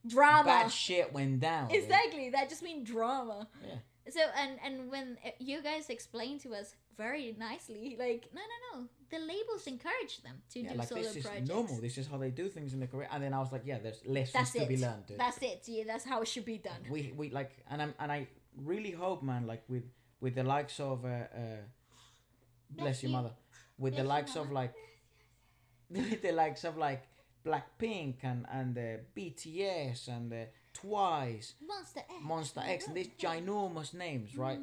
drama. bad shit went down. dude. Exactly. That just means drama. Yeah. So and when you guys explained to us very nicely, like no, the labels encourage them to Yeah, do like solo this is projects. normal. This is how they do things in the Korea. And then I was like, yeah, there's lessons That's to it. be learned, dude. That's it. Yeah, that's how it should be done. We like, and I really hope, man, like with the likes of bless your you. mother, with Bless the your likes of mama. like with the likes of like Blackpink and BTS and Twice, Monster X, and these ginormous names, right?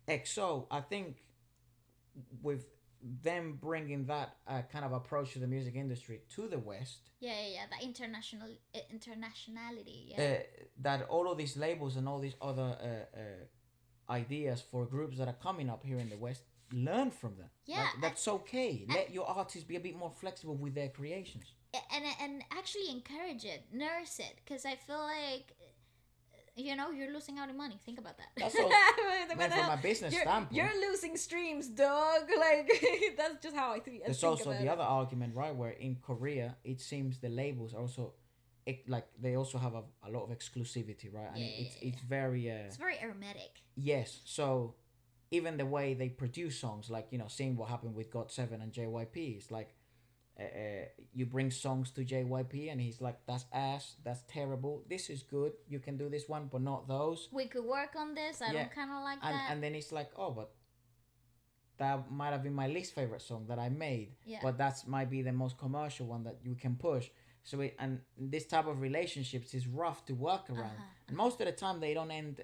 EXO, I think with them bringing that kind of approach to the music industry to the West, Yeah. The internationality. Yeah. that all of these labels and all these other ideas for groups that are coming up here in the West learn from them. Yeah, Like, that's okay. Let your artists be a bit more flexible with their creations. And actually encourage it, nurse it, because I feel like you're losing out on money. Think about that. That's all. What Man, the from hell? a business you're, standpoint. you're losing streams, dog. Like that's just how I think. There's also the other argument, right, where in Korea it seems the labels are also like they also have a lot of exclusivity, right? And it's very it's very hermetic. yes. So even the way they produce songs, like seeing what happened with GOT7 and JYP, it's like you bring songs to JYP and he's like, that's ass, that's terrible, this is good, you can do this one but not those. We could work on this. I Yeah. don't kind of like And that. and then it's like, oh, but that might have been my least favorite song that I made. Yeah. But that's might be the most commercial one that you can push. So and this type of relationships is rough to work around. And most of the time they don't end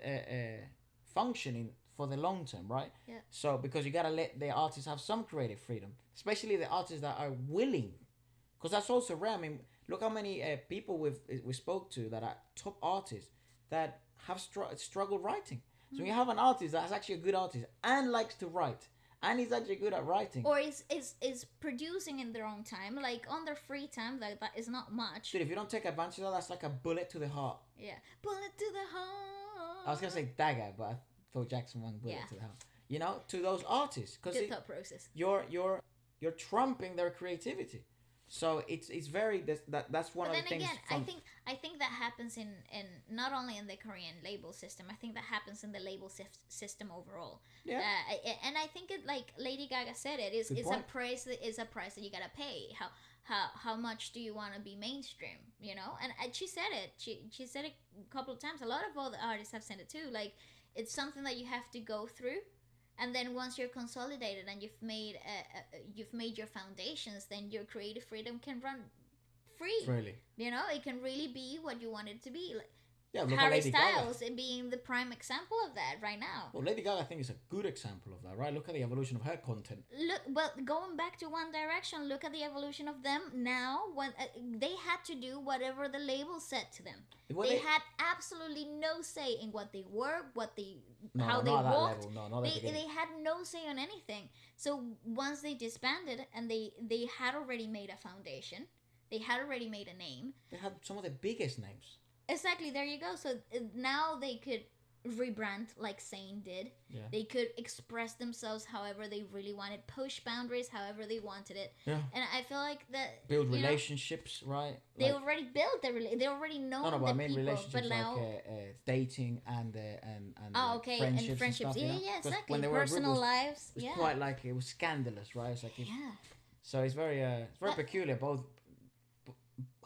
functioning for the long term, right? Yeah. So because you gotta let the artists have some creative freedom, especially the artists that are willing, because that's also rare. I mean, look how many people we spoke to that are top artists that have struggled writing. So you have an artist that's actually a good artist and likes to write And he's actually good at writing. or is producing in their own time, like on their free time. Like that is not much. Dude, if you don't take advantage of that, that's like a bullet to the heart. Yeah, bullet to the heart. I was gonna say dagger, but I thought Jackson won bullet Yeah. to the heart. You know, to those artists, because Good thought process. you're trumping their creativity. So it's very that's one But of the then things. again, I think that happens in not only in the Korean label system. I think that happens in the label system overall. Yeah. And I think it, like Lady Gaga said, it's a point. price that you gotta pay. How much do you want to be mainstream? You know, and she said it. She said it a couple of times. A lot of other artists have said it too. Like it's something that you have to go through. And then once you're consolidated and you've made your foundations, then your creative freedom can run free. Really. You know, it can really be what you want it to be. Like Yeah, look at Harry Lady Gaga. Styles being the prime example of that right now. Well, Lady Gaga, I think, is a good example of that, right? Look at the evolution of her content. Look, well, going back to One Direction, look at the evolution of them now. When they had to do whatever the label said to them, Well, they had absolutely no say in what they were, how No, they not at that walked. level. No, not at the beginning. They had no say on anything. So once they disbanded and they had already made a foundation, they had already made a name. They had some of the biggest names. Exactly, there you go. So now they could rebrand like Zayn did. Yeah. They could express themselves however they really wanted, push boundaries however they wanted it. Yeah. And I feel like that Build you know, relationships, right? they Like, already built they already know no, the but I mean people, relationships but now like dating and oh, like, okay, friendships and friendships. stuff, you Yeah, know? yeah, 'Cause exactly. when they were a group, Personal it was, lives. it was Yeah. quite like it was scandalous, right? It's like if, Yeah. so it's very peculiar.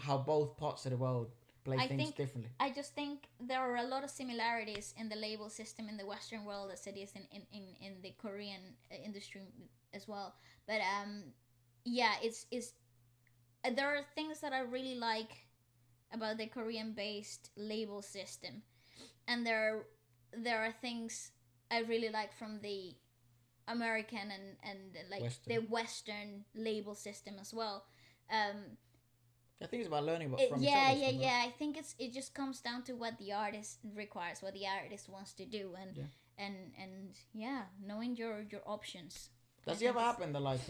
How both parts of the world play I things think- differently. I just think there are a lot of similarities in the label system in the Western world as it is in the Korean industry as well. But yeah, it's there are things that I really like about the Korean based label system, and there are things I really like from the American and like Western. the Western label system as well. I think it's about learning about from Yeah, each other. yeah, stuff, right? yeah. I think it just comes down to what the artist requires, what the artist wants to do, and Yeah. and yeah, knowing your options. Does I it ever think happen that like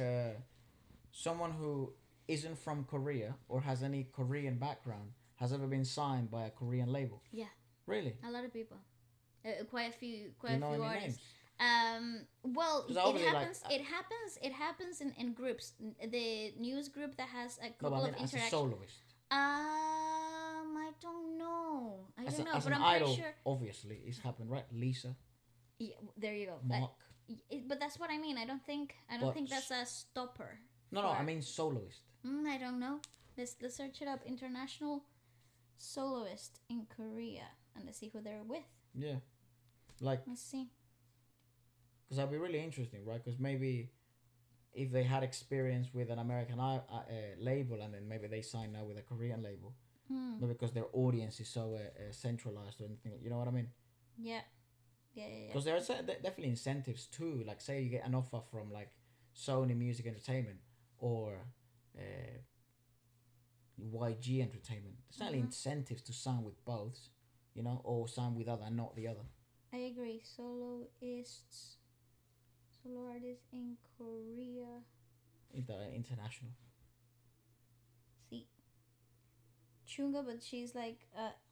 someone who isn't from Korea or has any Korean background has ever been signed by a Korean label? Yeah, Really? a lot of people, quite a Do few you know any artists. names? Well, 'Cause it obviously, happens. like, It happens in groups. The news group that has a No, couple but I of mean as a interactions. soloist. I don't know. I As don't know, as but an I'm idol, pretty sure. obviously, it's happened, right? Lisa, Yeah, there you go. Mark. But that's what I mean. I don't think But that's a stopper. No, I for- mean soloist. I don't know. Let's search it up. International soloist in Korea, and let's see who they're with. Yeah. Like, Let's see. because that'd be really interesting, right? Because maybe if they had experience with an American label and then maybe they sign now with a Korean label, maybe because their audience is so centralized or anything, you know what I mean? Yeah. Yeah. Because there are definitely incentives too. Like, say you get an offer from like Sony Music Entertainment or YG Entertainment. There's certainly incentives to sign with both, you know, or sign with other and not the other. I agree. Solo artists in Korea. International. See, Chunga, but she's like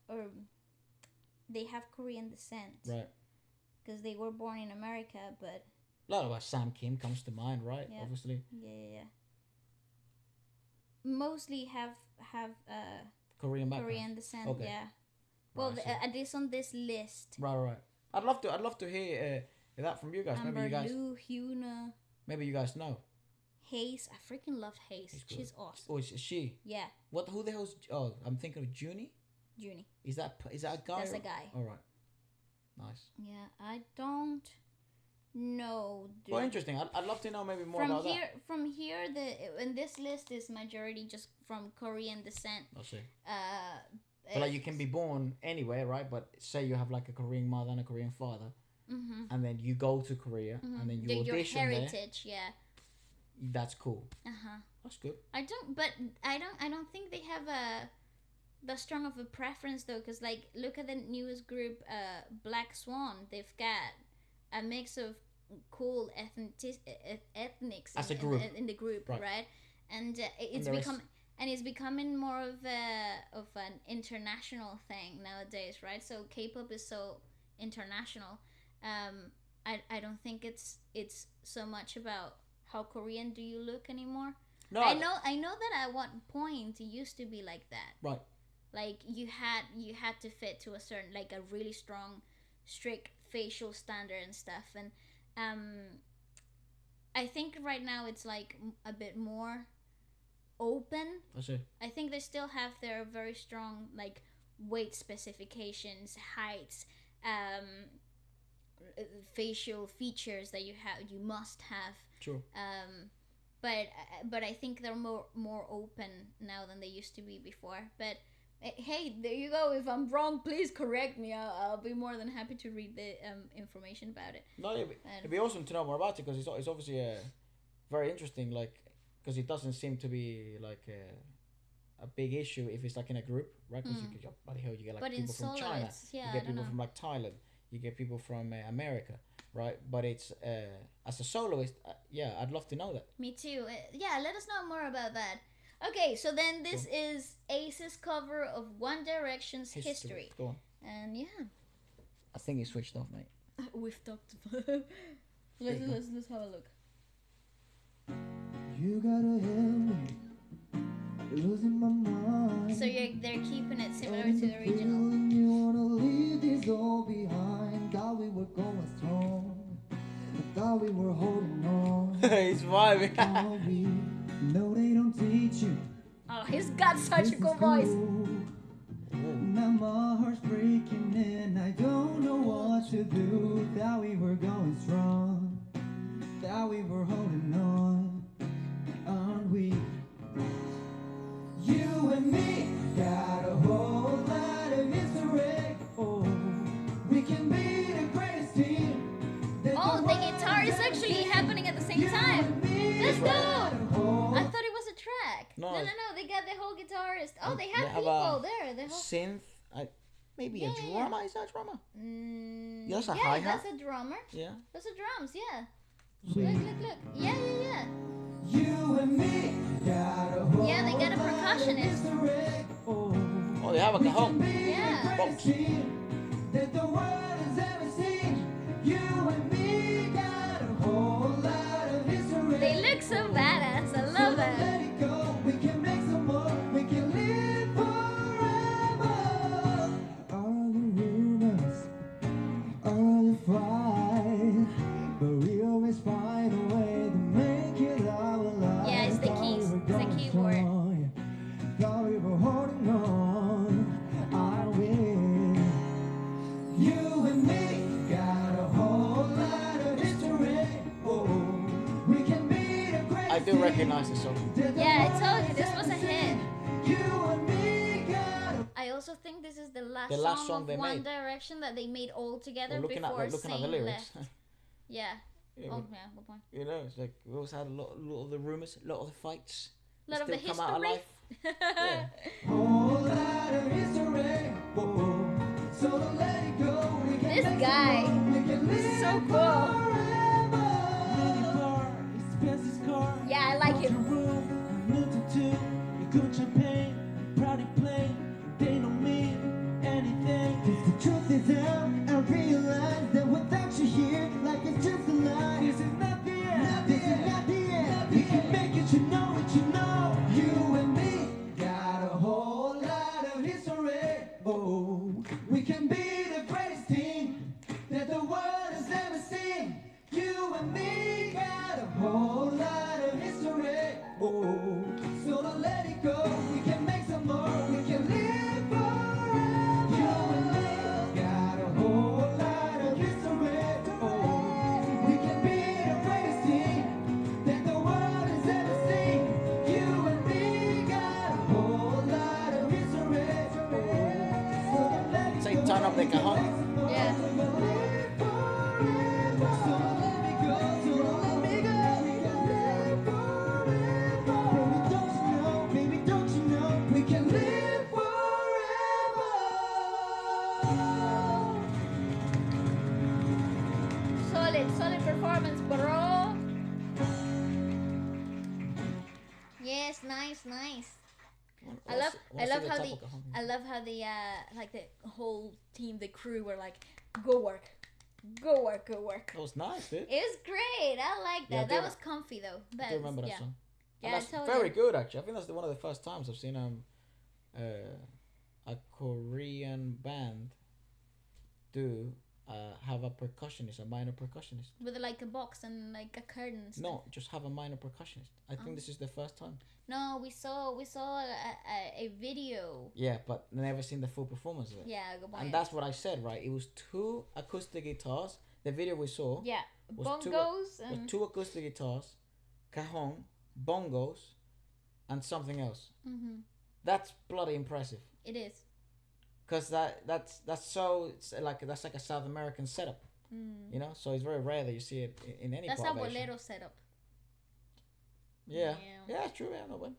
or they have Korean descent, Right. because they were born in America, but A lot of Sam Kim comes to mind, right? Yeah. Obviously. yeah. Mostly have Korean background. Korean descent. Okay. Yeah. Well, Right, I see. at least on this list. Right. I'd love to hear that from you guys. Amber Maybe you guys know. Hayes. I freaking love Hayes. He's good. She's awesome. Oh, is she? Yeah, Who the hell's? Oh, I'm thinking of Junie. Junie. Is that a guy? That's a guy. All right. Nice. Yeah, I don't know. Dude. Well, interesting. I'd love to know maybe more From about here, that. from here, and this list is majority just from Korean descent. I'll see. But But like you can be born anywhere, right? But say you have like a Korean mother and a Korean father, and then you go to Korea and then you your audition heritage. Yeah. there. That's cool. Uh-huh. That's good. I don't think they have the strong of a preference though, because like look at the newest group, Black Swan. They've got a mix of cool ethnics As a group. in the group, Right. right? And it's the rest- become and it's becoming more of an international thing nowadays, right? So K-pop is so international. I don't think it's so much about how Korean do you look anymore. No, I know that at one point it used to be like that. Right. Like you had to fit to a certain, like a really strong, strict facial standard and stuff. And I think right now it's like a bit more open. I see. I think they still have their very strong like weight specifications, heights, facial features that you must have. True. But I think they're more open now than they used to be before. But hey, there you go. If I'm wrong, please correct me. I'll be more than happy to read the information about it. No, it'd be awesome to know more about it, because it's obviously very interesting. Like, because it doesn't seem to be like a big issue if it's like in a group, right? Because you get, bloody hell, you get like But in people from solo, China, it's, yeah, you I get don't people know. from like Thailand, you get people from America, right? But it's as a soloist, yeah, I'd love to know that. Me too. Yeah, let us know more about that. Okay, so then this is A.C.E's cover of One Direction's History. Go on. And yeah, I think it's switched off, mate. we've talked. let's have a look. You gotta help me, losing my mind. So they're keeping it similar to the original. Feeling you wanna leave this all behind. Thought we were going strong, I thought we were holding on. He's vibing. All we know they don't teach you. Oh, he's got such This a is cool voice. cool. Now my heart's breaking and I don't know what to do. Thought we were going strong, thought we were holding on, aren't we? You and me got a whole lot of history. Oh, we can be the greatest team. Oh, the guitar is actually happening at the same time. Let's go! I thought it was a track. No. No. They got the whole guitarist. Oh, they They have have people a there. The whole. Synth, maybe Yeah, a yeah, drummer. Is that a drummer? That's a Yeah, hi-hat? that's a drummer. Yeah. Those are drums. Yeah. Look. Yeah. You and me got a whole Yeah, they got a lot of percussionist. history. Oh, they have a cajon. Yeah. Box. That the world has ever seen. You and me got a whole lot of history. They look so badass. I love Let it. it go. We can make some more. We can live forever. All the rumors, all the fight, but we always find a way to make it our life. Yeah, it's the Thought we keys. were It's the going keyboard. strong. Thought we were holding on. I win. You and me got a whole lot of history. Oh, we can be the greatest. I do recognize the song. Yeah, I told you this was a hit. You and me got a I also think this is the last, The last song of they One made. Direction that they made all together Well, looking before at the Zayn lyrics, left. Yeah. Yeah, Oh, yeah, good point. you know, it's like we also had a lot of the rumors, a lot of the fights. A lot of the still come out history. alive. Yeah. whole lot of history. Oh, so don't let it go. We can This make guy some more. We can live so cool. forever. Car, expensive car. Yeah, I like it. Room, new tattoo, good champagne, proudly plain. They don't mean anything. 'Cause the truth is out. I realize that without you here, life is just a lie. This is not the end. This is not the end. We can make it. You know it. You know. You and me got a whole lot of history. Oh, we can be the greatest team that the world has ever seen. You and me got a whole lot of history. Oh, so don't let it go. We can make some more. We can live forever. You and me got a whole lot of history. Oh, we can be the greatest team that the world has ever seen. You and me got a whole lot of history. Oh, so don't let it Say go. turn up the cajon. Yeah. Solid. solid performance, bro. Yes, nice. I love how the like the whole team, the crew were like, go work. It was nice, dude. It was great. I like that. Yeah, That was comfy though. I do remember that song. Yeah, And that's totally. very good, actually. I think that's one of the first times I've seen a Korean band do have a percussionist, a minor percussionist. With like a box and like a curtain. And stuff. No, just have a minor percussionist. I think this is the first time. No, we saw a video. Yeah, but never seen the full performance of it. Yeah, go buy And it. that's what I said, right? It was 2 acoustic guitars. The video we saw. Yeah, was bongos was and 2 acoustic guitars, cajon, bongos, and something else. That's bloody impressive. it is. Cause that's so it's like that's like a South American setup, you know. So it's very rare that you see it in any. That's part a of Asia. bolero setup. Yeah, Yeah. yeah, true. Yeah, no, but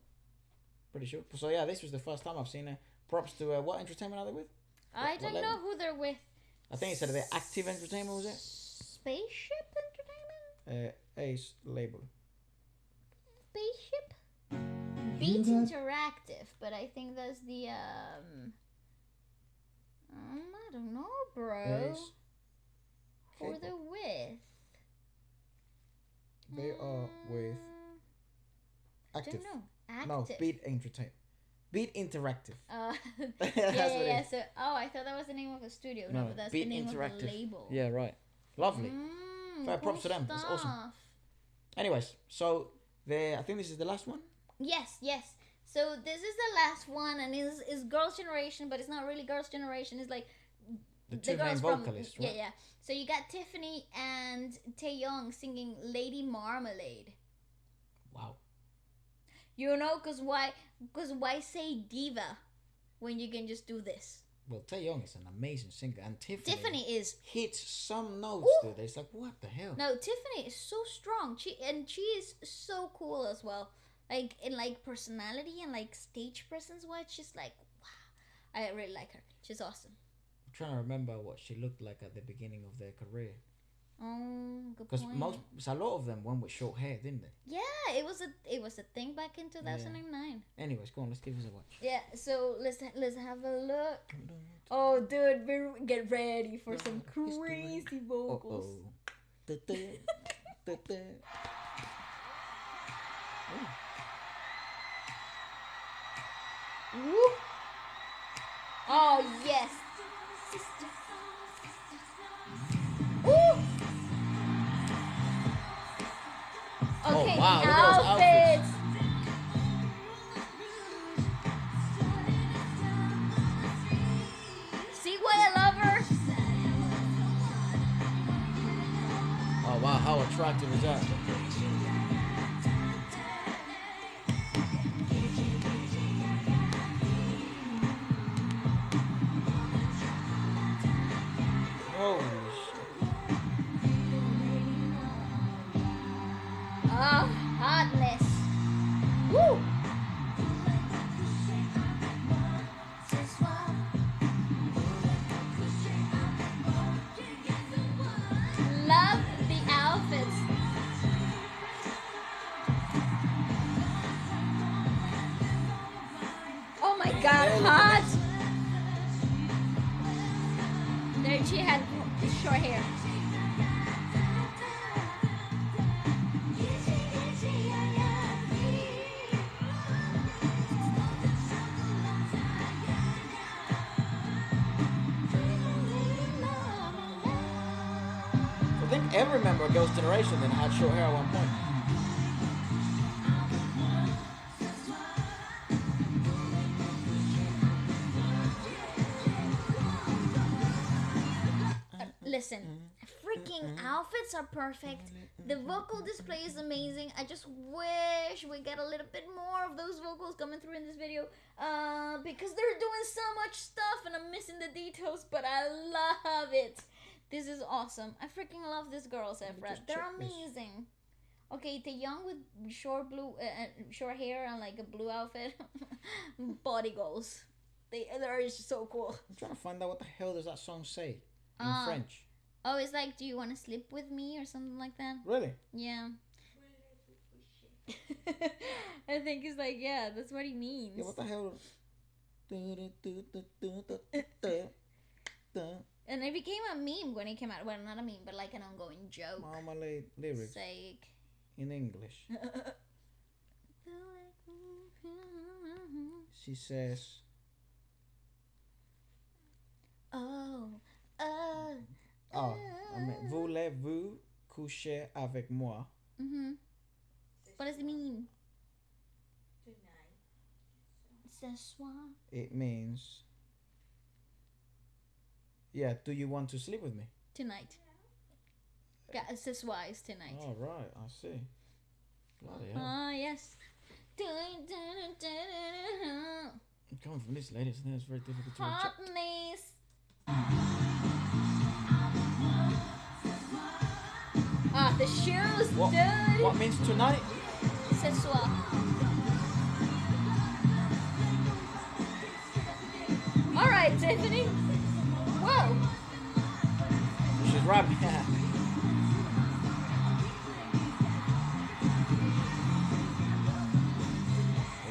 pretty sure. So yeah, this was the first time I've seen it. Props to what entertainment are they with? I What don't label? know who they're with. I think it said the Active Entertainment, was it? Spaceship Entertainment? Ace label. Spaceship? Beat Interactive, but I think that's the I don't know, bro. Ace. Who are K-pop. they with? They are with I Active. don't know. No, Active. Beat Entertainment. Beat Interactive. Yeah, That's what it yeah. is. So, I thought that was the name of the studio. No, No, but that's Beat the name of Interactive. the label. Yeah, right. Lovely. Fair Cool props to them. That's awesome. stuff. Anyways, so I think this is the last one. Yes. So this is the last one, and is Girls' Generation, but it's not really Girls' Generation. It's like The two main girls from vocalists, right? yeah. So you got Tiffany and Taehyung singing "Lady Marmalade." Wow. You know, cause why say diva when you can just do this? Well, Taehyung is an amazing singer, and Tiffany is. hits some notes, Ooh. dude. It's like, what the hell? No, Tiffany is so strong. She is so cool as well. Like in like personality and like stage presence wise, she's like wow. I really like her. She's awesome. I'm trying to remember what she looked like at the beginning of their career. Oh, good Because point. a lot of them went with short hair, didn't they? Yeah, it was a thing back in 2009. Anyways, go on, let's give this a watch. Yeah, so let's have a look. Oh, dude, get ready for some crazy vocals. Woo. Oh yes. Ooh. Okay, wow, look at those outfits. See why I love her? Oh wow, how attractive is that? Holy shit. Oh, hotness. Woo! Love the outfits. Oh my god, hot! There she had short hair. I think every member of Girls' Generation then had short hair at one point. Listen, freaking outfits are perfect. The vocal display is amazing. I just wish we get a little bit more of those vocals coming through in this video. Because they're doing so much stuff and I'm missing the details, but I love it. This is awesome. I freaking love these girls, Efra. just They're check this. amazing. Okay, Taehyung with short hair and like a blue outfit. Body goals. They're just so cool. I'm trying to find out what the hell does that song say in Ah. French. Oh, it's like, do you want to sleep with me or something like that? Really? Yeah. I think it's like, yeah, that's what he means. Yeah, what the hell? And it became a meme when it came out. Well, not a meme, but like an ongoing joke. Marmalade lyrics Like, in English. She says, oh, voulez-vous coucher avec moi? mm-hmm. What does it mean? Ce soir. It means, yeah, do you want to sleep with me? Tonight. Yeah, ce soir is tonight. Oh, right, I see. Bloody hell. Yes. Coming from this lady, I think it's very difficult to reject. Hotness. The shoes, What, dude. what means tonight? Ce soir. All right, Tiffany. Whoa. She's rapping.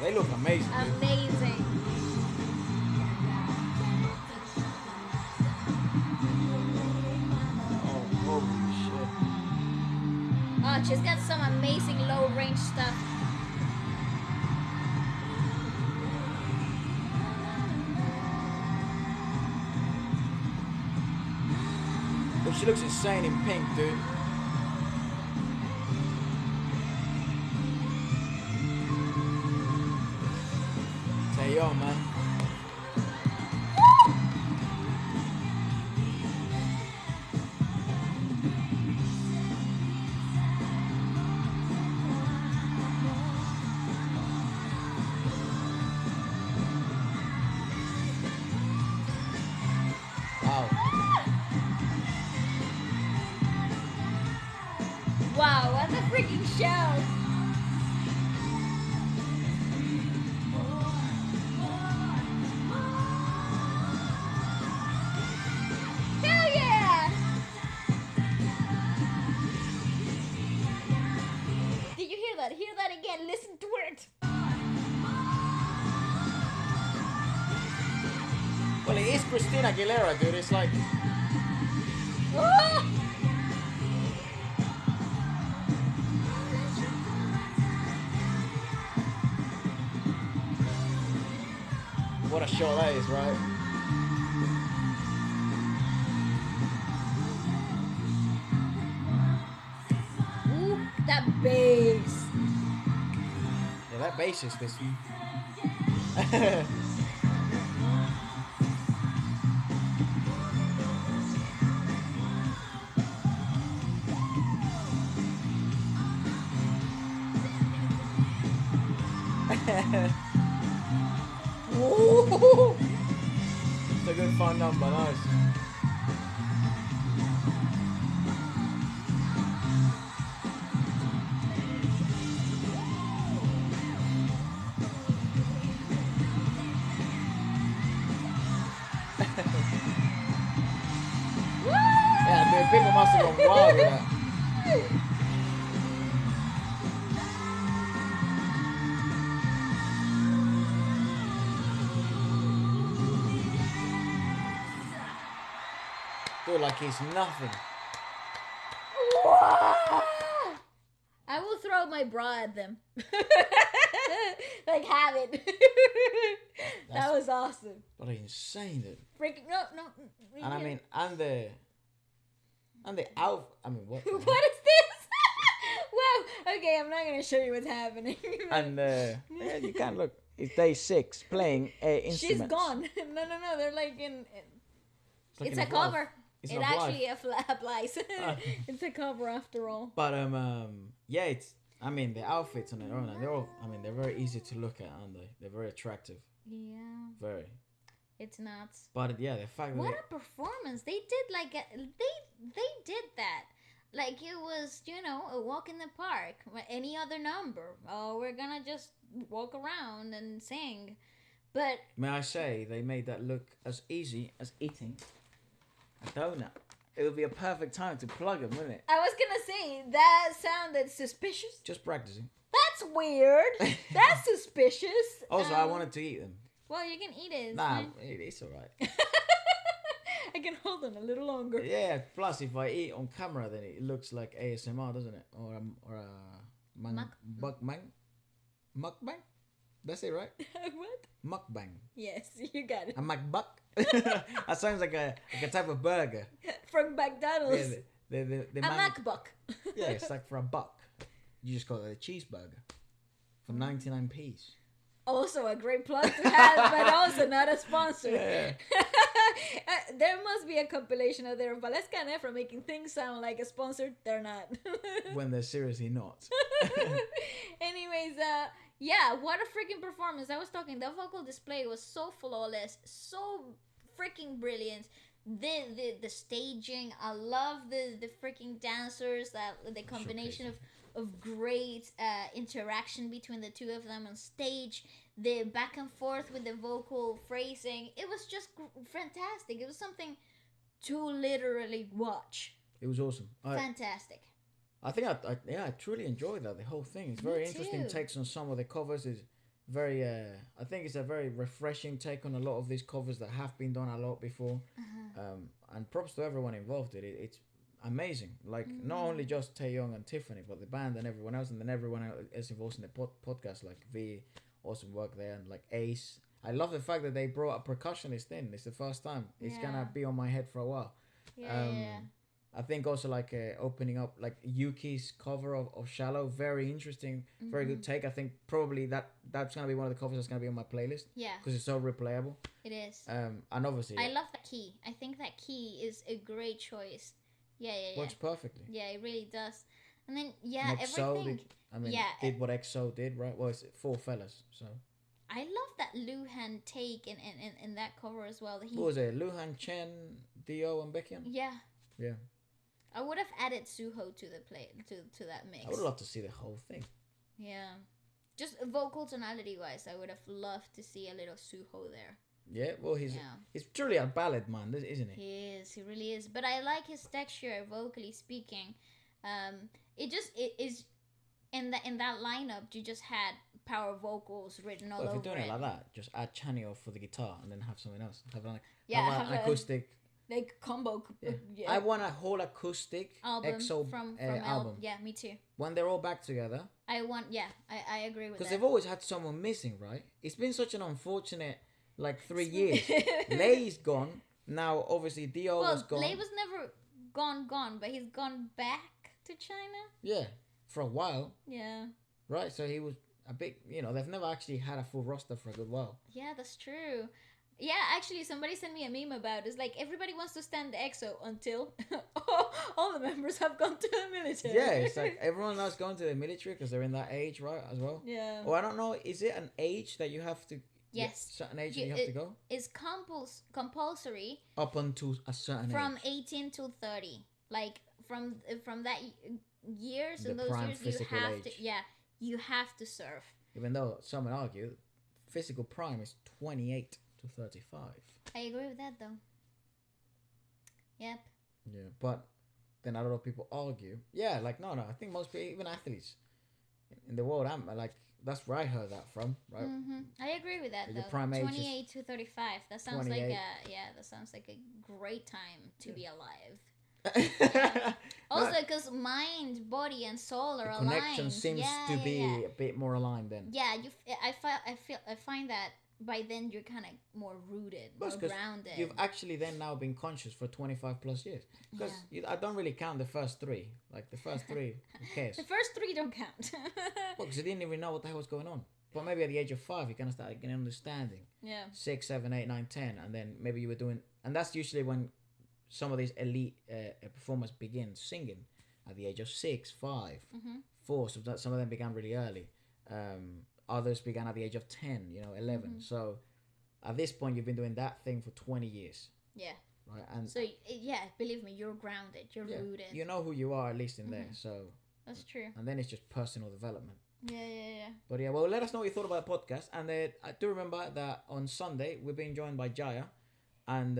They look amazing. Amazing. Oh, holy shit. Oh, she's got some amazing low range stuff. But she looks insane in pink, dude. Taehyung, man. Wow, what a freaking show! Hell yeah! Did you hear that? Hear that again. Listen to it. Well, it is Christina Aguilera, dude. It's like... Ah! What a show that is, right? Ooh, that bass. Yeah, that bass is this. Ooh. It's a good fun number, nice. Yeah, dude, people must have gone wild with that. Dude, like he's nothing. I will throw my bra at them. Like, have it. That was awesome. But insane, dude. Freaking no. And I mean, and the out. I mean, what? What is this? Wow. Okay, I'm not gonna show you what's happening. And yeah, you can look. It's day 6 playing instruments. She's gone. No. They're like in. like It's in a a glove. cover. It's It not live. actually applies. It's a cover after all. But yeah, it's. I mean, the outfits on their own, they're all. I mean, they're very easy to look at, aren't they? They're very attractive. Yeah, Very. it's nuts. But yeah, the fact that What a performance! They did like they did that. Like it was, a walk in the park. Any other number? Oh, we're gonna just walk around and sing. But may I say, they made that look as easy as eating a donut. It would be a perfect time to plug them, wouldn't it? I was gonna say that sounded suspicious. Just practicing. That's weird. That's suspicious. Also, I wanted to eat them. Well, you can eat it. Nah, it's alright. I can hold on a little longer. Yeah, plus if I eat on camera, then it looks like ASMR, doesn't it? Or a mukbang. Mukbang? That's it, right? What? Mukbang. Yes, you got it. A mukbang. That sounds like a type of burger. From McDonald's. Yeah, the A MacBook. Yeah, it's like for a buck. You just call it a cheeseburger for 99p's. Also a great plug to have, but also not a sponsor. Yeah. There must be a compilation out there of Valeska and Efra making things sound like a sponsor. They're not. When they're seriously not. Anyways, yeah, what a freaking performance. I was talking, the vocal display was so flawless, so freaking brilliant. The staging, I love the freaking dancers, that the combination of great interaction between the two of them on stage, the back and forth with the vocal phrasing. It was just fantastic. It was something to literally watch. It was awesome. Fantastic. I think I truly enjoyed that, the whole thing. It's very interesting takes on some of the covers. Is very I think it's a very refreshing take on a lot of these covers that have been done a lot before. And props to everyone involved in it. It's amazing. Like not only just Taehyung and Tiffany, but the band and everyone else, and then everyone else involved in the podcast, like V, awesome work there, and like A.C.E. I love the fact that they brought a percussionist in. It's the first time. It's gonna be on my head for a while. I think also like opening up like Yuki's cover of Shallow, very interesting, very good take. I think probably that's gonna be one of the covers that's gonna be on my playlist. Yeah, because it's so replayable. It is. And obviously, I love that key. I think that key is a great choice. Yeah. Works perfectly. Yeah, it really does. And then and everything. Did what EXO did, right? Well, it's four fellas, so. I love that Luhan take in that cover as well. What was it? Luhan, Chen, Dio, and Baekhyun? Yeah. Yeah. I would have added Suho to the to that mix. I would love to see the whole thing. Yeah. Just vocal tonality wise, I would have loved to see a little Suho there. Yeah, well, he's truly a ballad man, isn't he? He really is. But I like his texture, vocally speaking. It is in that lineup. You just had power vocals written all over it. If you're doing it like that, just add Chanyeol for the guitar and then have something else. Have an acoustic. Like combo. Yeah. I want a whole acoustic album EXO from album. Yeah, me too. When they're all back together. I agree with that. Because they've always had someone missing, right? It's been such an unfortunate 3 years. Lay's gone. Now, obviously, Dio was gone. Lay was never gone, but he's gone back to China. Yeah, for a while. Yeah. Right, so he was a bit, they've never actually had a full roster for a good while. Yeah, that's true. Yeah, actually, somebody sent me a meme about it. It's like everybody wants to stand the EXO until all the members have gone to the military. Yeah, it's like everyone that's going to the military because they're in that age, right, as well. Yeah. Or I don't know, is it an age that you have to... Yes. Certain age that you have to go? It's compulsory. Up until a certain age. From 18 to 30. Like, from that years, the and those prime years, you have age. to... Yeah, you have to serve. Even though some would argue, physical prime is 28 to 35. I agree with that though. Yep. Yeah, but then a lot of people argue. Yeah, no, I think most people, even athletes in the world, that's where I heard that from, right? I agree with that though. Your prime age 28 to 35. That sounds 28. That sounds like a great time to be alive. Yeah. Also, because mind, body, and soul are aligned. Connection seems to be a bit more aligned then. Yeah, I find that by then you're kind of more rooted, more grounded. You've actually then now been conscious for 25 plus years. Because I don't really count the first three. Like the first three, who cares? The first three don't count. Well, because you didn't even know what the hell was going on. But maybe at the age of 5, you kind of started getting understanding. Yeah. 6, 7, 8, 9, 10, and then maybe you were doing, and that's usually when some of these elite performers begin singing at the age of 6, 5, 4. So that some of them began really early. Others began at the age of 10, 11. So at this point, you've been doing that thing for 20 years. Yeah. Right. And so believe me, you're grounded. You're rooted. You know who you are, at least in there. So that's true. And then it's just personal development. Yeah. But yeah, well, let us know what you thought about the podcast. And I do remember that on Sunday we're being joined by Jaya, and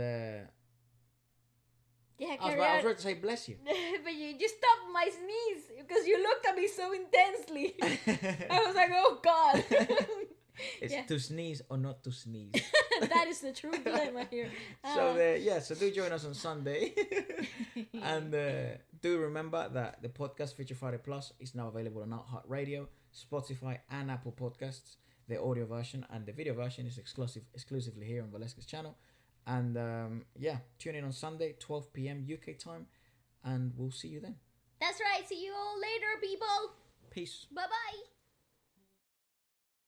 Yeah, I was carry on. ready to say bless you. But you just stopped my sneeze because you looked at me so intensely. I was like, oh God. It's Yeah. to sneeze or not to sneeze. That is the true dilemma here. So so do join us on Sunday. And do remember that the podcast Future Friday Plus is now available on iHeartRadio, Spotify, and Apple Podcasts. The audio version and the video version is exclusively here on Valeska's channel. And tune in on Sunday, 12 p.m. UK time, and we'll see you then. That's right. See you all later, people. Peace. Bye bye.